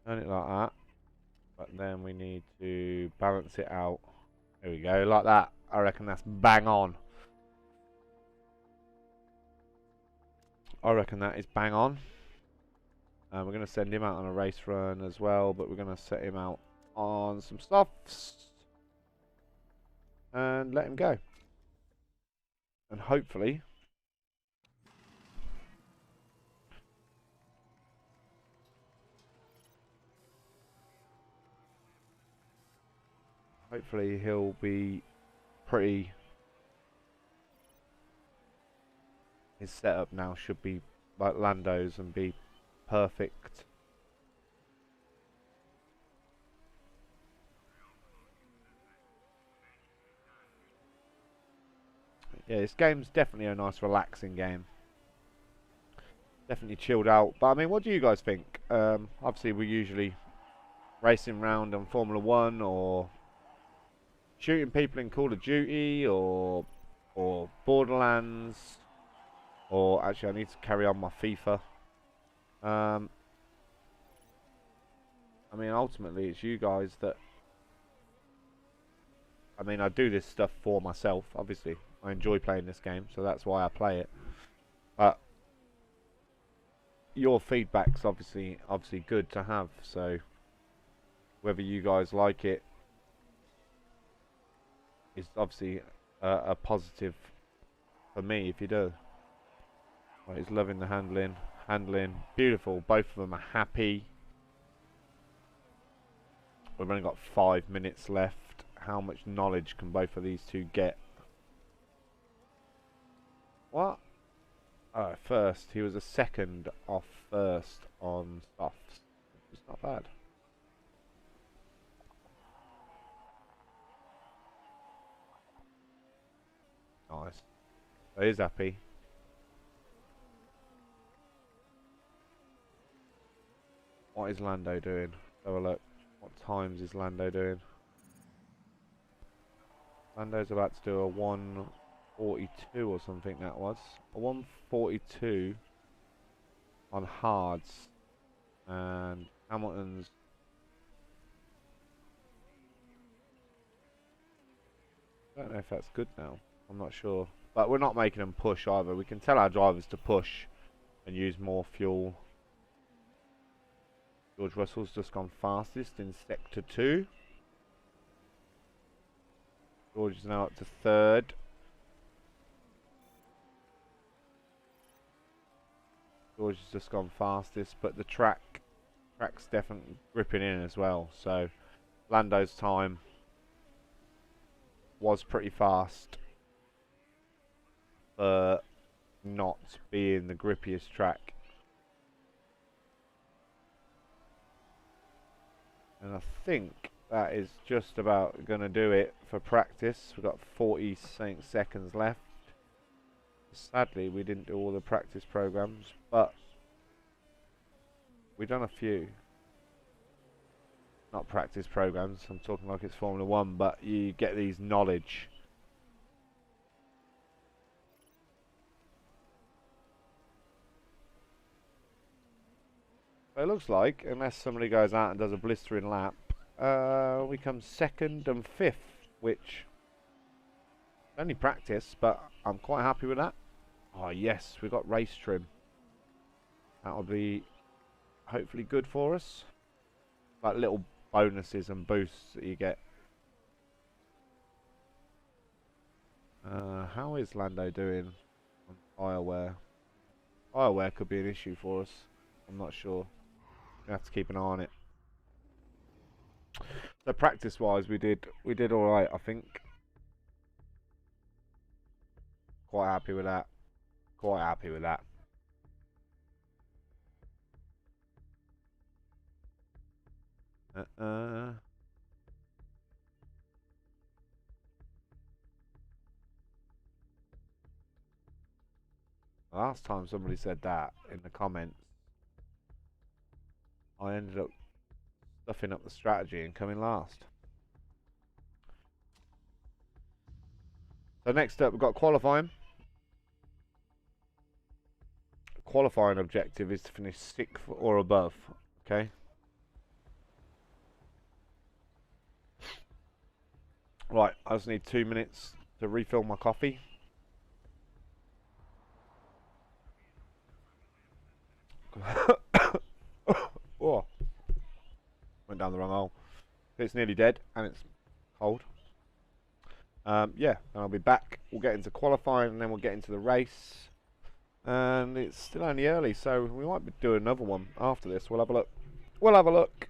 Turn it like that. But then we need to balance it out. There we go, like that. I reckon that's bang on. I reckon that is bang on. We're going to send him out on a race run as well, but we're going to set him out on some softs and let him go. And hopefully he'll be pretty. His setup now should be like Lando's and be perfect. Yeah, this game's definitely a nice relaxing game. Definitely chilled out. But I mean, what do you guys think? Obviously we're usually racing around on Formula 1 or shooting people in Call of Duty or Borderlands, or actually I need to carry on my FIFA. I mean, ultimately it's you guys that, I mean, I do this stuff for myself, obviously. I enjoy playing this game, so that's why I play it. But your feedback's obviously good to have, so whether you guys like it is obviously a positive for me if you do. Right, he's loving the handling, beautiful. Both of them are happy. We've only got 5 minutes left. How much knowledge can both of these two get? What? Oh, first. He was a second off first on softs. It's not bad. Nice. So he's happy. What is Lando doing? Have a look. What times is Lando doing? Lando's about to do a 1:42 or something that was. A 1:42 on hards. And Hamilton's... I don't know if that's good now. I'm not sure. But we're not making them push either. We can tell our drivers to push and use more fuel. George Russell's just gone fastest in sector 2. George is now up to 3rd. George has just gone fastest, but the track's definitely gripping in as well. So Lando's time was pretty fast for not being the grippiest track. And I think that is just about going to do it for practice. We've got 40 seconds left. Sadly, we didn't do all the practice programs, but we've done a few. Not practice programs, I'm talking like it's Formula 1, but you get these knowledge. It looks like, unless somebody goes out and does a blistering lap, we come 2nd and 5th, which only practice, but I'm quite happy with that. Oh yes, we got race trim. That'll be hopefully good for us. Like little bonuses and boosts that you get. How is Lando doing on tyre wear? Tyre wear could be an issue for us. I'm not sure. We have to keep an eye on it. So practice-wise, we did all right, I think. Quite happy with that. Quite happy with that. Last time somebody said that in the comments, I ended up stuffing up the strategy and coming last. So next up, we've got qualifying. Qualifying objective is to finish 6th or above. Okay. Right, I just need 2 minutes to refill my coffee. Oh, went down the wrong hole. It's nearly dead and it's cold. Yeah, and I'll be back. We'll get into qualifying and then we'll get into the race. And it's still only early, so we might be doing another one after this. We'll have a look. We'll have a look.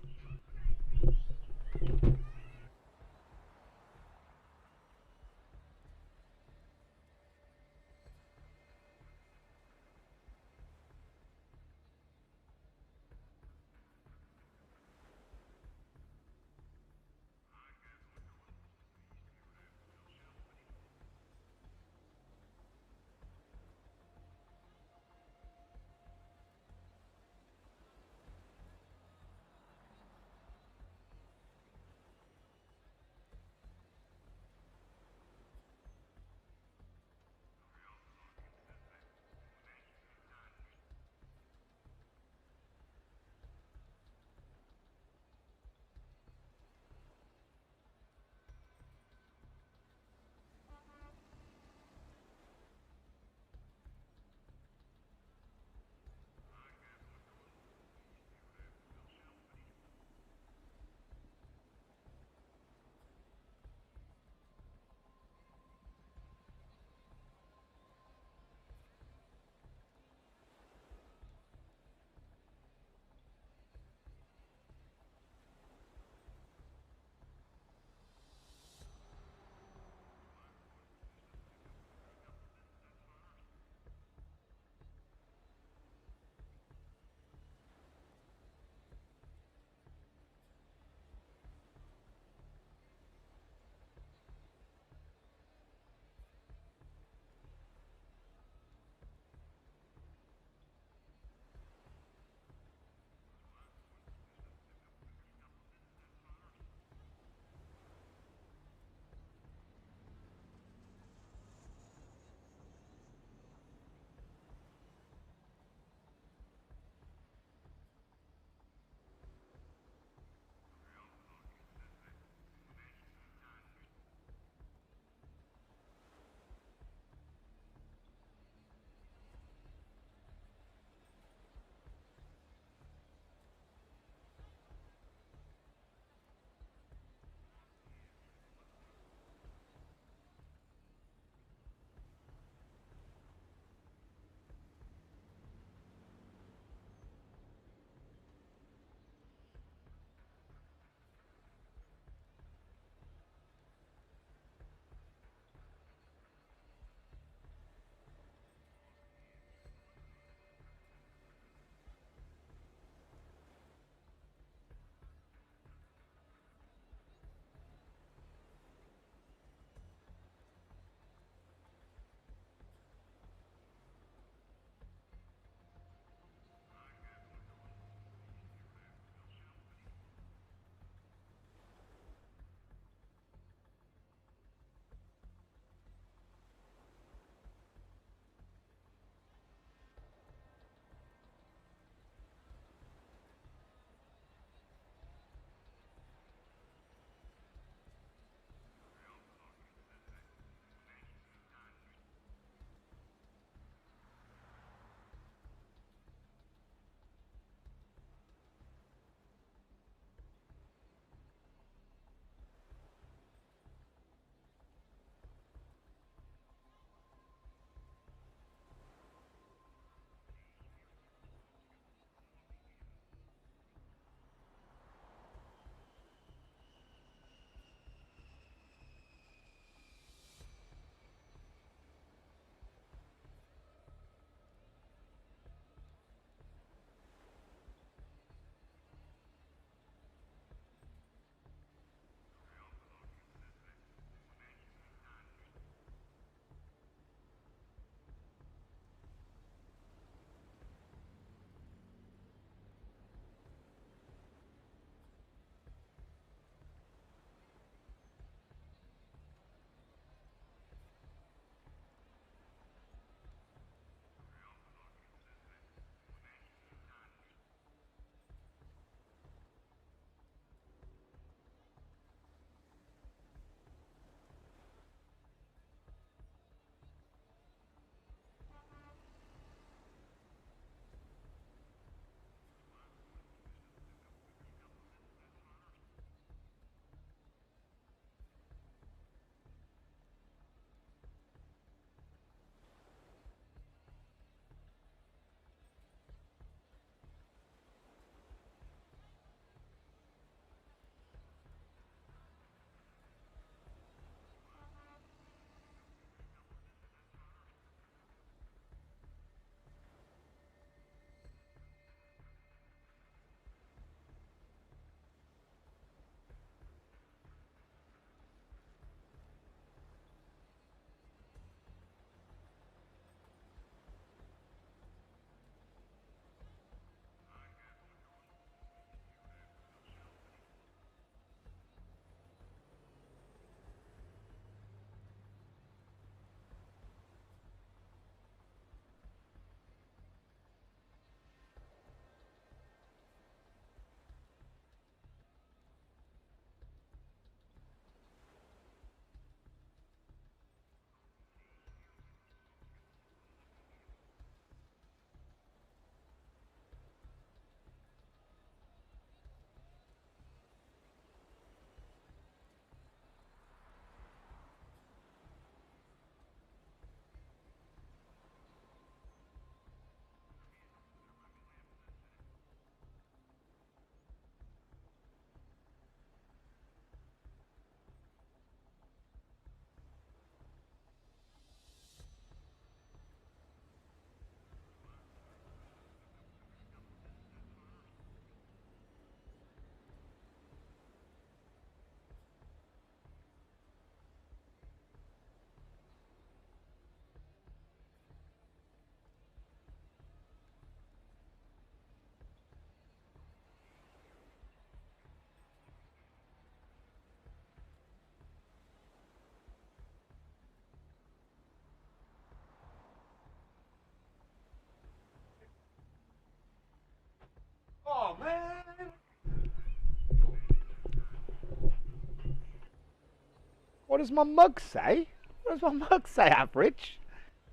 does my mug say? What does my mug say, average?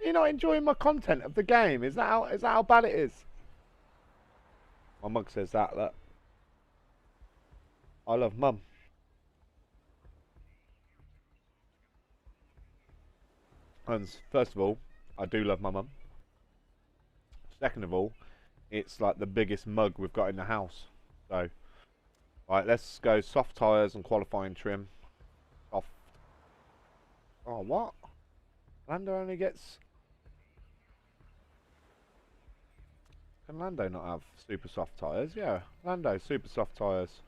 You're not enjoying my content of the game. Is that how bad it is? My mug says that, look. I love mum. And first of all, I do love my mum. Second of all, it's like the biggest mug we've got in the house. So, right, let's go soft tyres and qualifying trim. Soft. Oh, what? Lando only gets... Can Lando not have super soft tyres? Yeah, Lando, super soft tyres.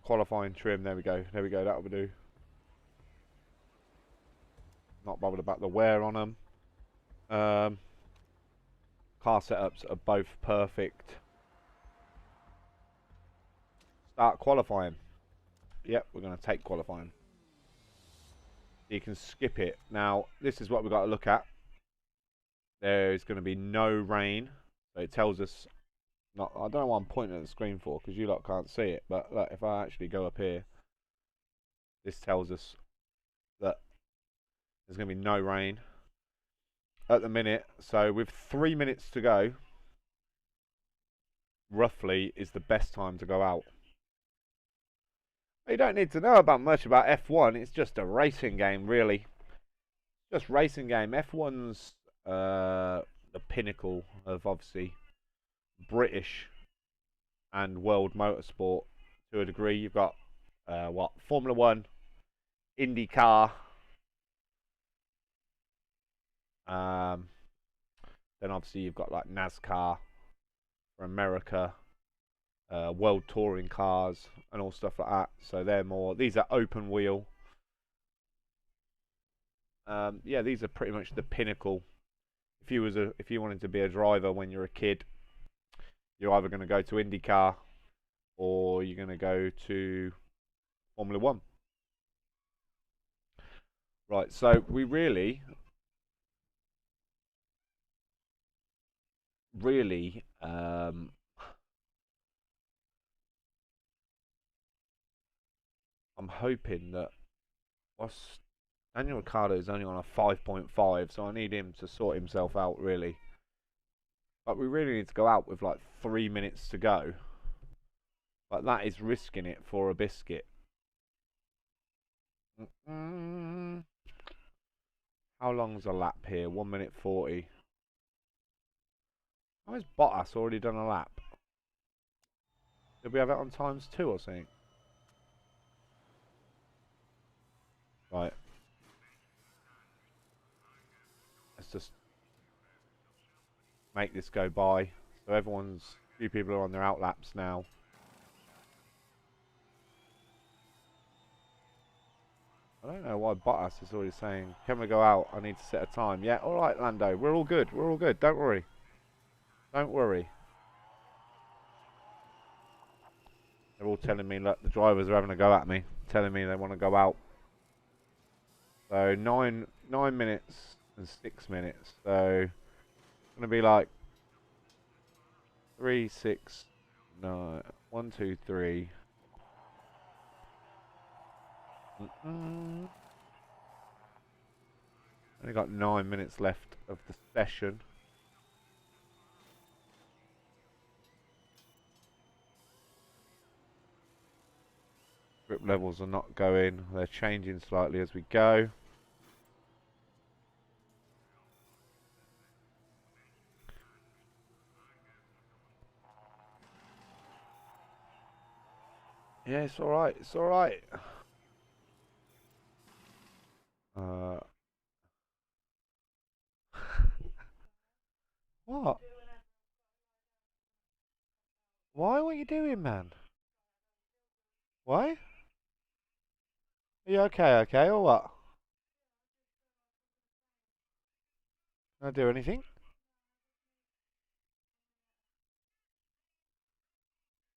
Qualifying trim, there we go, that'll do. Not bothered about the wear on them. Car setups are both perfect. Start qualifying. Yep, we're going to take qualifying. You can skip it. Now, this is what we've got to look at. There is going to be no rain. So it tells us... I don't know what I'm pointing at the screen for, because you lot can't see it. But look, if I actually go up here, this tells us that there's going to be no rain at the minute. So with 3 minutes to go, roughly is the best time to go out. You don't need to know much about F1. It's just a racing game, really. Just racing game. F1's the pinnacle of, obviously, British and world motorsport to a degree. You've got Formula 1, IndyCar, then obviously you've got like NASCAR for America, world touring cars and all stuff like that. So they're more, these are open wheel. Yeah, these are pretty much the pinnacle. If you wanted to be a driver when you're a kid, you're either going to go to IndyCar or you're going to go to Formula 1. Right, so we really I'm hoping that Daniel Ricciardo is only on a 5.5, so I need him to sort himself out, really. But we really need to go out with like 3 minutes to go. But that is risking it for a biscuit. How long's a lap here? 1 minute 40. How has Bottas already done a lap? Did we have it on ×2 or something? Right. Let's just make this go by. So a few people are on their out laps now. I don't know why Bottas is always saying, can we go out? I need to set a time. Yeah, alright Lando, we're all good. We're all good. Don't worry. Don't worry. They're all telling me, look, the drivers are having a go at me. Telling me they want to go out. So 9 minutes and 6 minutes. So it's going to be like 3, 6, 9, 1, 2, 3. Only got 9 minutes left of the session. Grip levels are not going. They're changing slightly as we go. Yeah, it's alright. It's alright. What? Why? What are you doing, man? Why? Are you okay, or what? Can I do anything?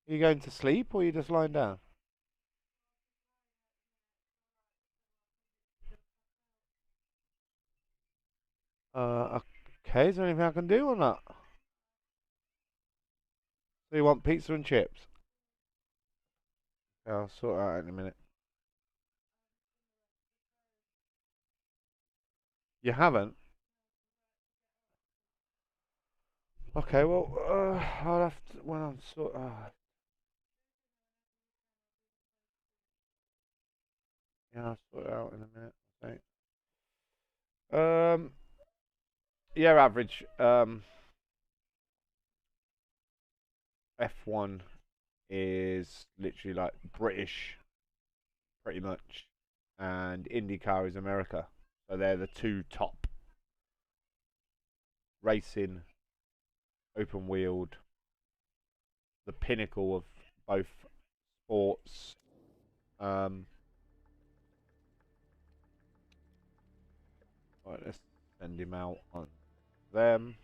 Are you going to sleep, or are you just lying down? Okay, is there anything I can do or not? So you want pizza and chips? I'll sort it out in a minute. You haven't? Okay, well, I'll have to, when I'm sort. Yeah, I'll sort it out in a minute. I think. Yeah, average. F1 is literally like British, pretty much, and IndyCar is America. So they're the two top racing, open wheeled, the pinnacle of both sports. Um, right, let's send him out on them.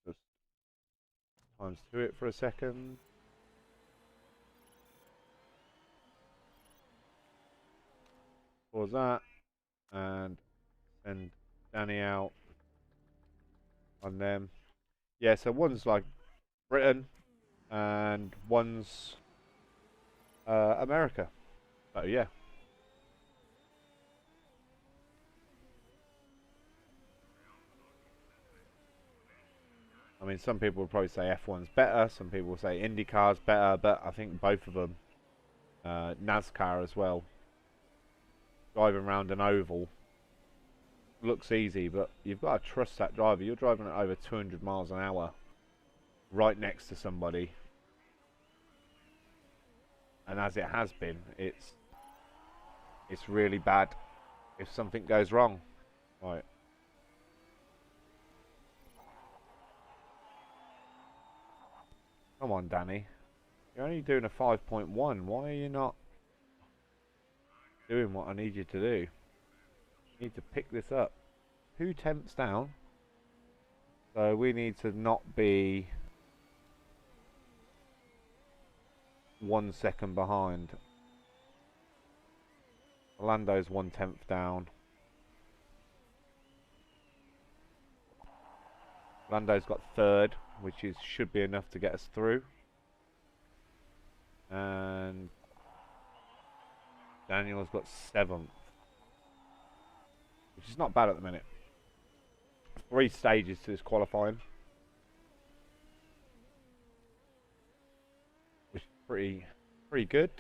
Just times two it for a second. Pause that and send Danny out on them. Yeah, so one's like Britain and one's America. So yeah. I mean, some people would probably say F1's better. Some people will say IndyCar's better, but I think both of them, NASCAR as well, driving around an oval looks easy, but you've got to trust that driver. You're driving at over 200 miles an hour, right next to somebody, and as it has been, it's really bad if something goes wrong. Right. Come on, Danny. You're only doing a 5.1. Why are you not doing what I need you to do? You need to pick this up. 2 tenths down. So we need to not be 1 second behind. Orlando's 1/10 down. Orlando's got third, which should be enough to get us through. And Daniel's got 7th, which is not bad at the minute. 3 stages to this qualifying, which is pretty good.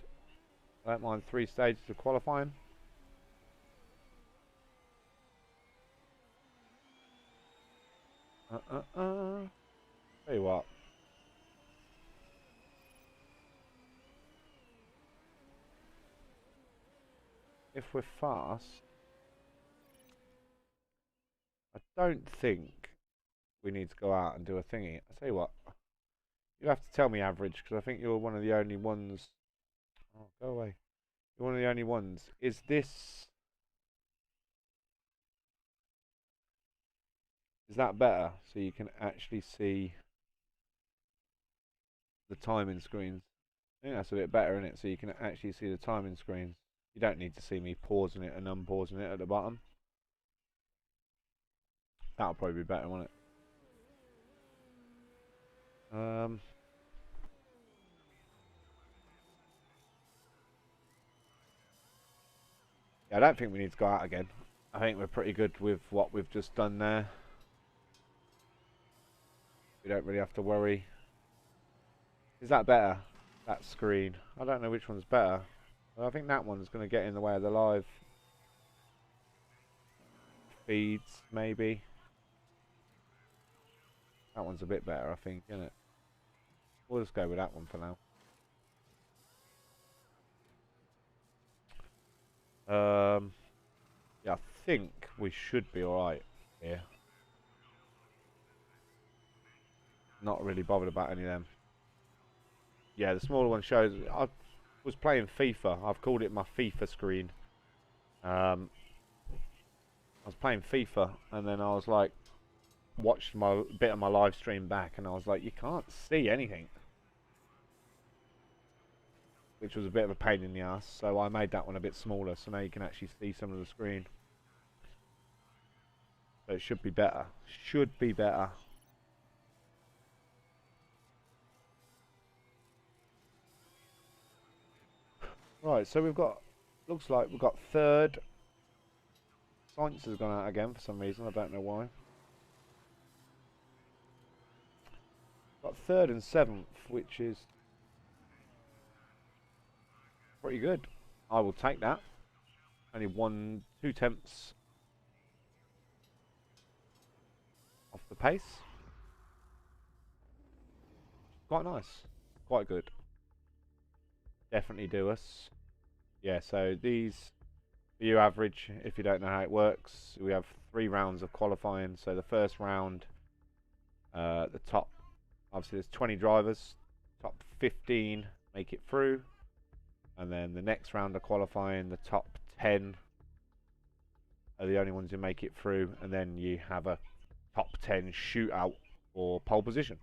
I don't mind 3 stages of qualifying. Tell you what. If we're fast, I don't think we need to go out and do a thingy. I tell you what, you'll have to tell me average, because I think you're one of the only ones. Oh, go away. You're one of the only ones. Is that better? So you can actually see the timing screens. I think that's a bit better, isn't it? So you can actually see the timing screens. You don't need to see me pausing it and unpausing it at the bottom. That'll probably be better, won't it? Yeah, I don't think we need to go out again. I think we're pretty good with what we've just done there. We don't really have to worry. Is that better? That screen. I don't know which one's better. But I think that one's going to get in the way of the live feeds, maybe. That one's a bit better, I think, isn't it? We'll just go with that one for now. Yeah, I think we should be alright here. Not really bothered about any of them. Yeah, the smaller one shows. I was playing FIFA. I've called it my FIFA screen. I was playing FIFA, and then I was like, watched my bit of my live stream back, and I was like, you can't see anything, which was a bit of a pain in the ass. So I made that one a bit smaller, so now you can actually see some of the screen. So it should be better. Should be better. Right, so we've got, looks like we've got third. Science has gone out again for some reason, I don't know why. Got third and seventh, which is pretty good. I will take that. Only 2/10 off the pace. Quite nice. Quite good. Definitely do us. Yeah, so these, you average, if you don't know how it works, we have 3 rounds of qualifying. So the first round, the top, obviously there's 20 drivers, top 15 make it through. And then the next round of qualifying, the top 10 are the only ones who make it through. And then you have a top 10 shootout for pole position.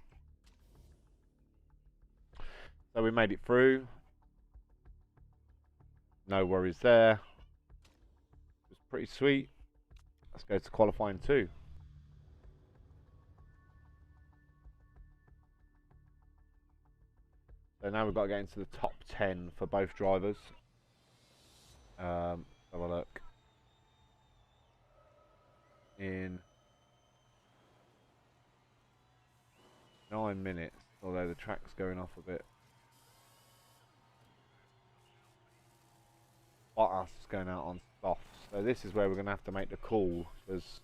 So we made it through. No worries there. It was pretty sweet. Let's go to qualifying 2. So now we've got to get into the top 10 for both drivers. Have a look. In 9 minutes, although the track's going off a bit. Bottas is going out on softs. So this is where we're going to have to make the call, because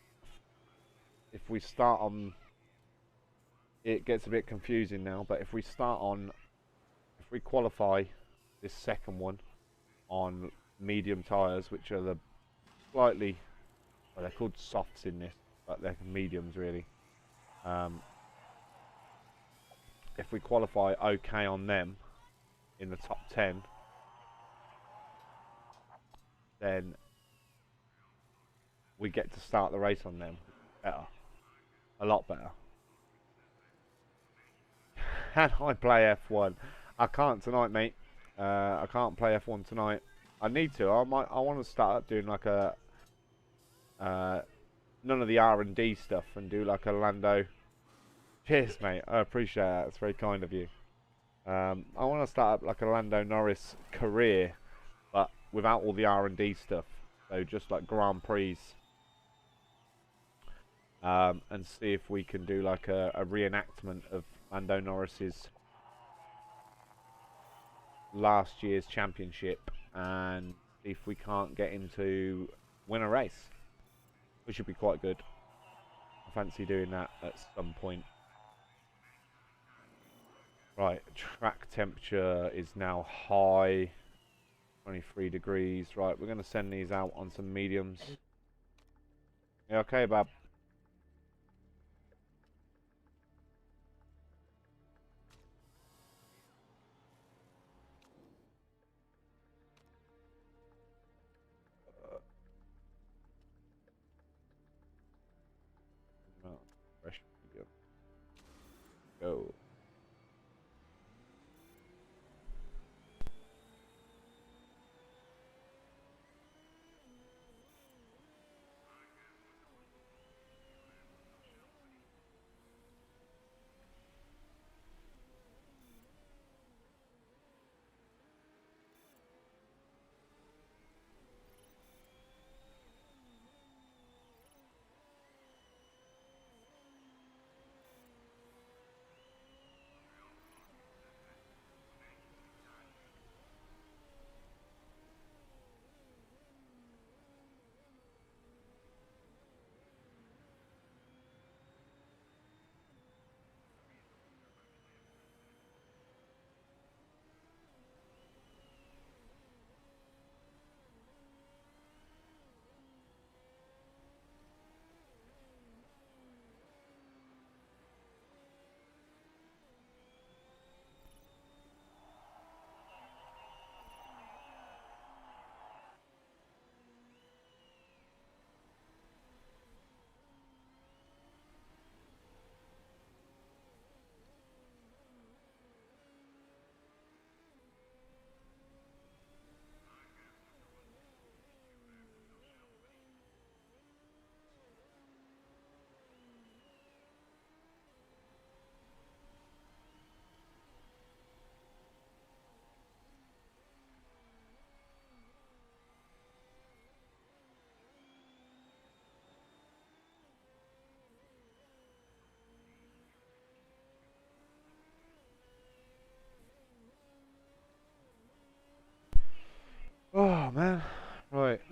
if we start on, it gets a bit confusing now, but if we qualify this second one on medium tyres, which are the slightly, well, they're called softs in this, but they're mediums really. If we qualify okay on them in the top 10, then we get to start the race on them. Better. A lot better. Can I play F1? I can't tonight, mate. I can't play F1 tonight. I need to. I want to start doing like a none of the R&D stuff and do like a Lando. Cheers, mate. I appreciate that. It's very kind of you. I want to start up like a Lando Norris career, but without all the R&D stuff. So just like Grand Prix. And see if we can do like a reenactment of Lando Norris's last year's championship, and see if we can't get him to win a race, which would be quite good. I fancy doing that at some point. Right, track temperature is now high, 23 degrees. Right, we're going to send these out on some mediums. Yeah, okay, Bab. Fresh medium. Go.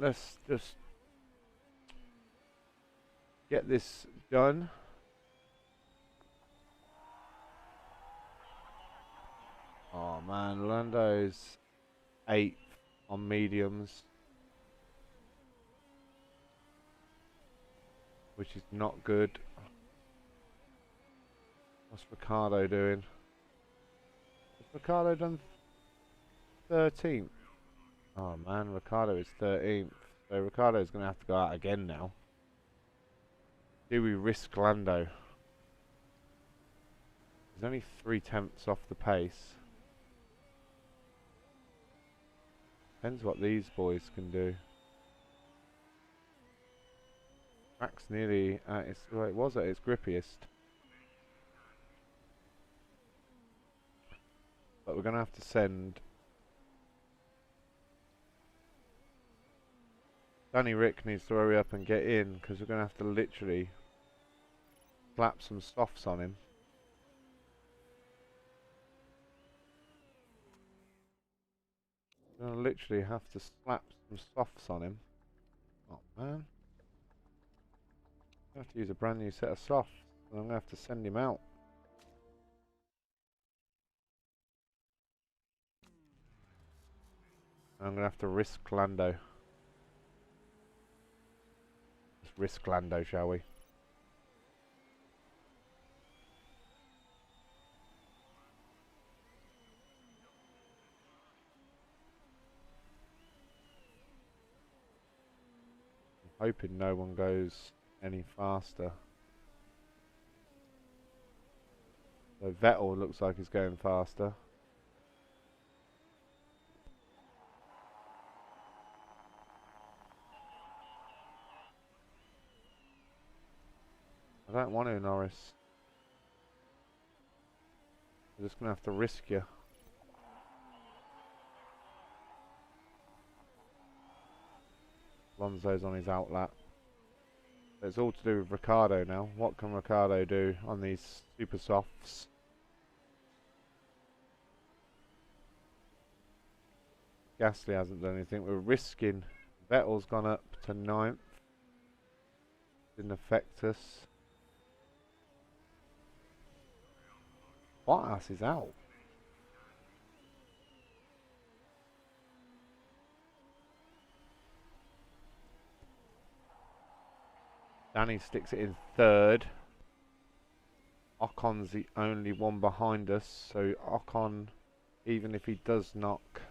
let's just get this done. Oh man, Lando's 8th on mediums, which is not good. What's Ricardo doing? Has Ricardo done 13th? Oh man, Ricardo is 13th. So Ricardo's going to have to go out again now. Do we risk Lando? He's only 3/10 off the pace. Depends what these boys can do. Track's nearly at its, well, it was at its grippiest. But we're going to have to send Danny Rick needs to hurry up and get in, because we're going to have to literally slap some softs on him. We're going to literally have to slap some softs on him. Oh man. I have to use a brand new set of softs, and I'm going to have to send him out. I'm going to have to risk Lando. Let's risk Lando, shall we? I'm hoping no one goes any faster. So Vettel looks like he's going faster. I don't want to, Norris. We're just going to have to risk you. Alonso's on his outlap. It's all to do with Ricardo now. What can Ricardo do on these super softs? Gasly hasn't done anything. We're risking. Vettel's gone up to 9th. Didn't affect us. Bottas is out. Danny sticks it in 3rd. Ocon's the only one behind us, so Ocon, even if he does knock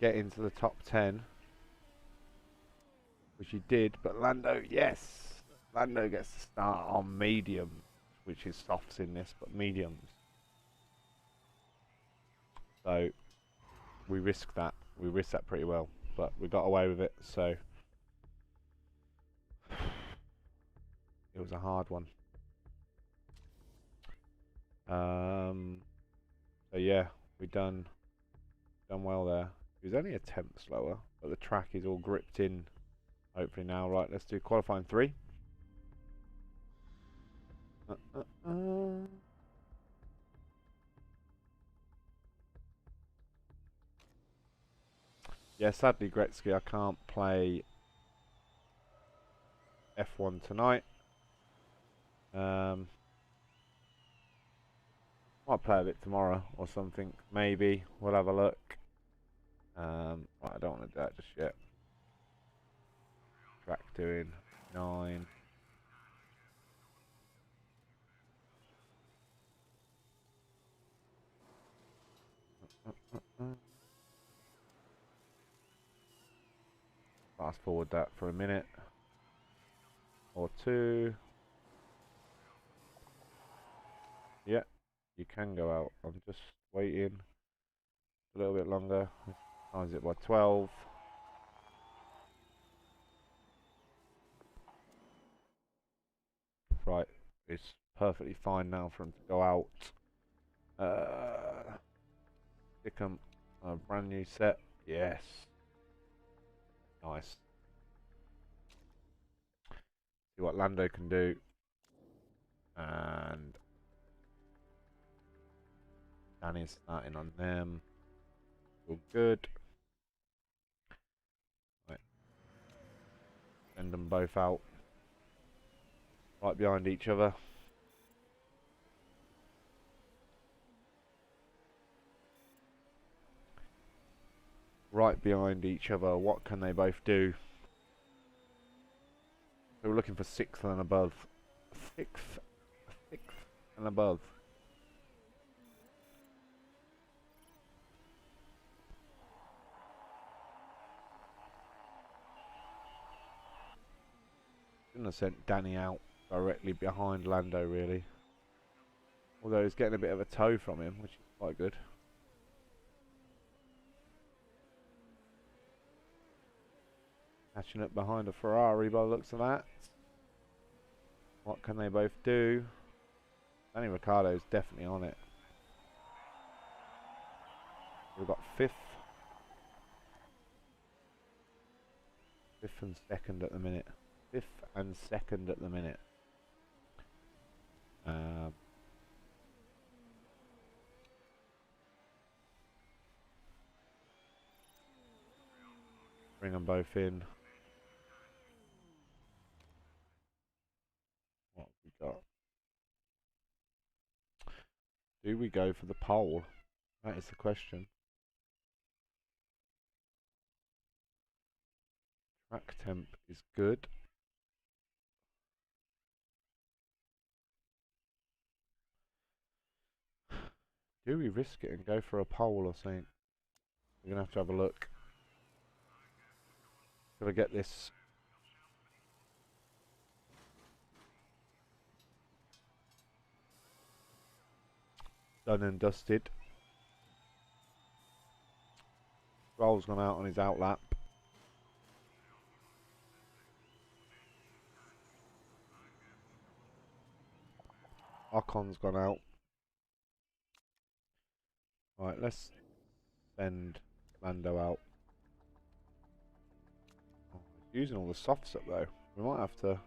get into the top 10, which he did, but Lando, yes! Lando gets to start on medium, which is softs in this, but mediums. So, we risk that. We risk that pretty well, but we got away with it, so it was a hard one. So yeah, we done well there. He was only a 10th slower, but the track is all gripped in. Hopefully now, right? Let's do qualifying 3. Yeah, sadly, Gretzky, I can't play F1 tonight. Might play a bit tomorrow or something. Maybe we'll have a look. Right, I don't want to do that just yet. Track doing 9. Fast forward that for a minute or 2. Yeah, you can go out. I'm just waiting a little bit longer. Times it by 12. Right, it's perfectly fine now for him to go out. Stick him a brand new set. Yes. Nice. See what Lando can do. And Danny's starting on them. All good. Right. Send them both out. Right behind each other. Right behind each other. What can they both do? So we're looking for 6th and above. 6th and above. Shouldn't have sent Danny out directly behind Lando, really. Although he's getting a bit of a tow from him, which is quite good. Catching up behind a Ferrari by the looks of that. What can they both do? Danny Ricciardo's definitely on it. We've got 5th. 5th and 2nd at the minute. 5th and 2nd at the minute. Bring them both in. What have we got? Do we go for the pole? That is the question. Track temp is good. Do we risk it and go for a pole or something? We're going to have a look. Gotta get this done and dusted. Roll's gone out on his outlap. Ocon's gone out. Right, let's send Lando out. Oh, he's using all the softs up though. We might have to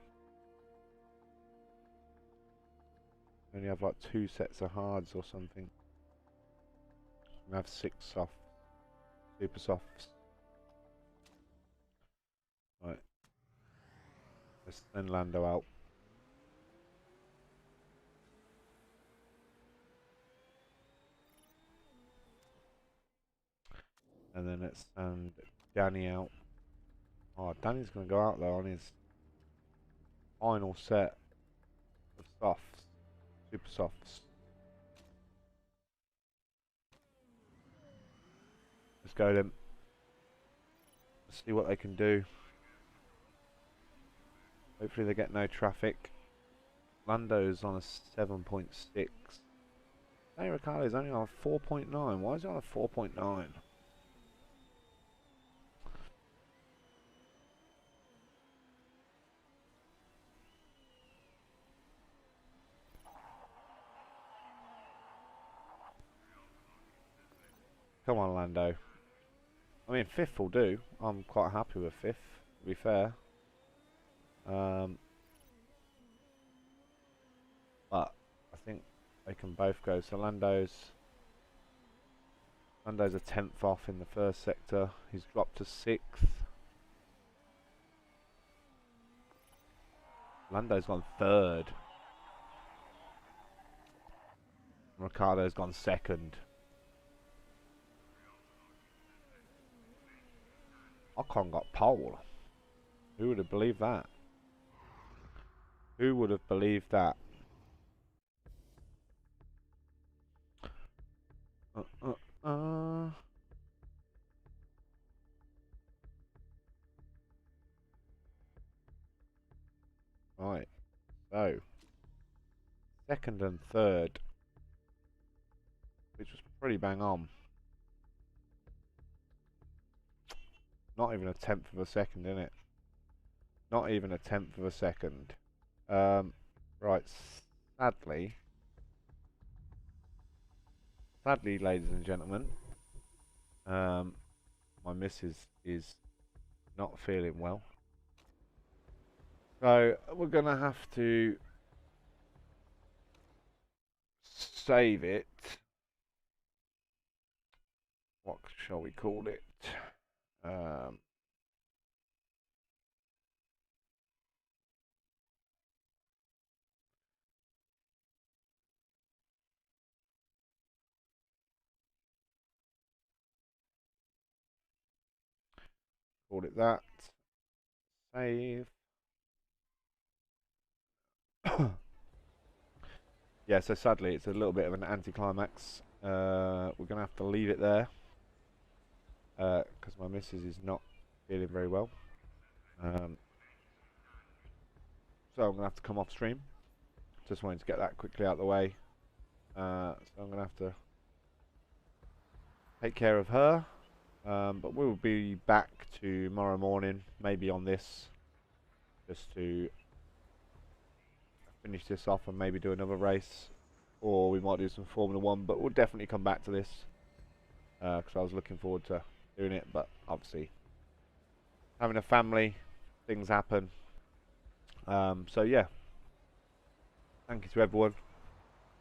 only have like 2 sets of hards or something. We have 6 soft, super softs. Right, let's send Lando out. And then let's send Danny out. Oh, Danny's going to go out though on his final set of softs, super softs. Let's go then. Let's see what they can do. Hopefully they get no traffic. Lando's on a 7.6. Danny Ricciardo's only on a 4.9. Why is he on a 4.9? Come on, Lando. I mean, 5th will do. I'm quite happy with 5th, to be fair. But I think they can both go. So Lando's a 10th off in the first sector. He's dropped to 6th. Lando's gone 3rd. Ricciardo's gone 2nd. Ocon got pole. Who would have believed that? Who would have believed that? Right. So 2nd and 3rd, which was pretty bang on. Not even a 10th of a second in it. Not even a 10th of a second. Right, sadly, ladies and gentlemen, my missus is not feeling well. So we're going to have to save it. What shall we call it? Call it that. Save. Yeah, so sadly it's a little bit of an anticlimax. We're going to have to leave it there because my missus is not feeling very well. So I'm going to have to come off stream. Just wanted to get that quickly out of the way. So I'm going to have to take care of her. But we'll be back tomorrow morning, maybe on this, just to finish this off and maybe do another race. Or we might do some Formula 1, but we'll definitely come back to this. Because I was looking forward to doing it, but obviously having a family, things happen. So yeah, thank you to everyone.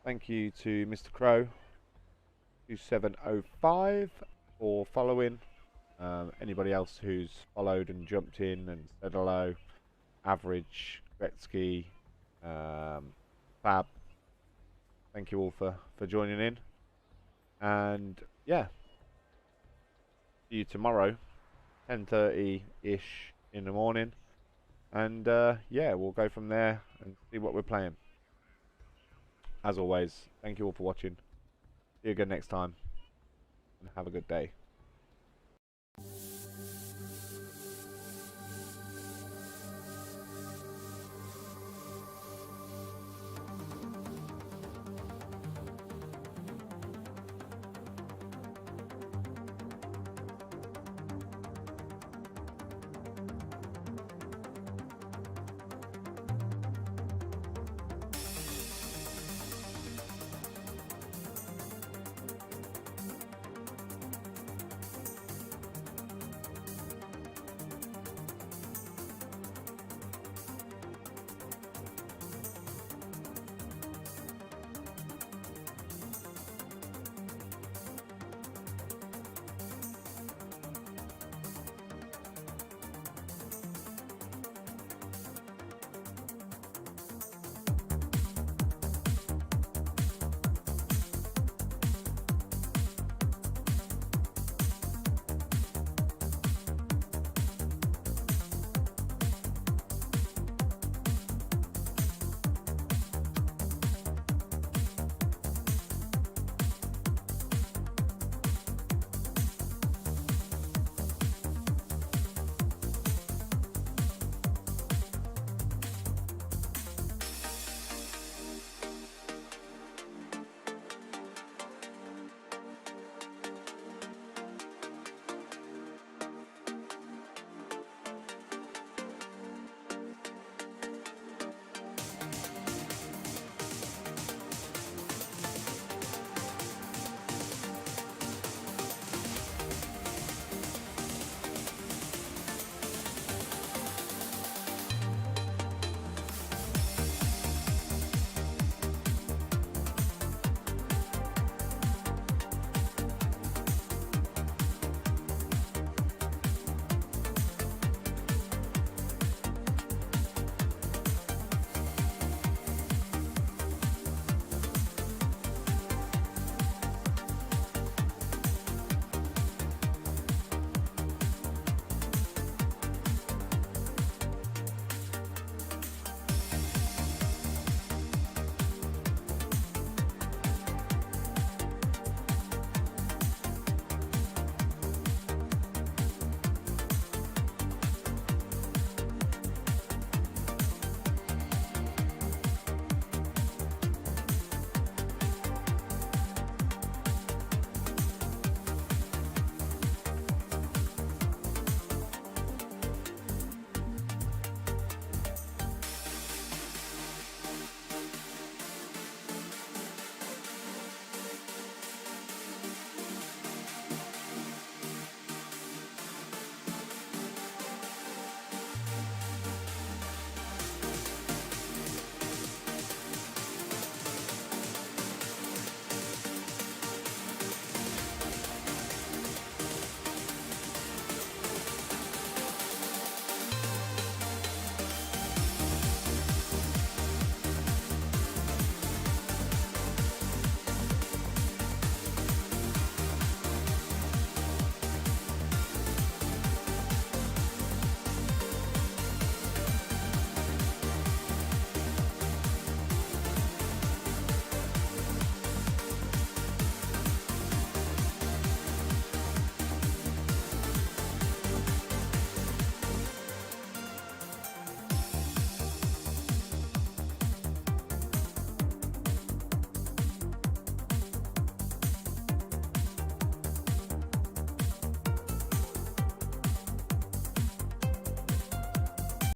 Thank you to Mr. Crow 2705 for following. Anybody else who's followed and jumped in and said hello, Average, Gretzky, Fab, thank you all for joining in. And yeah, see you tomorrow, 10:30-ish in the morning. And yeah, we'll go from there and see what we're playing. As always, thank you all for watching. See you again next time, and have a good day.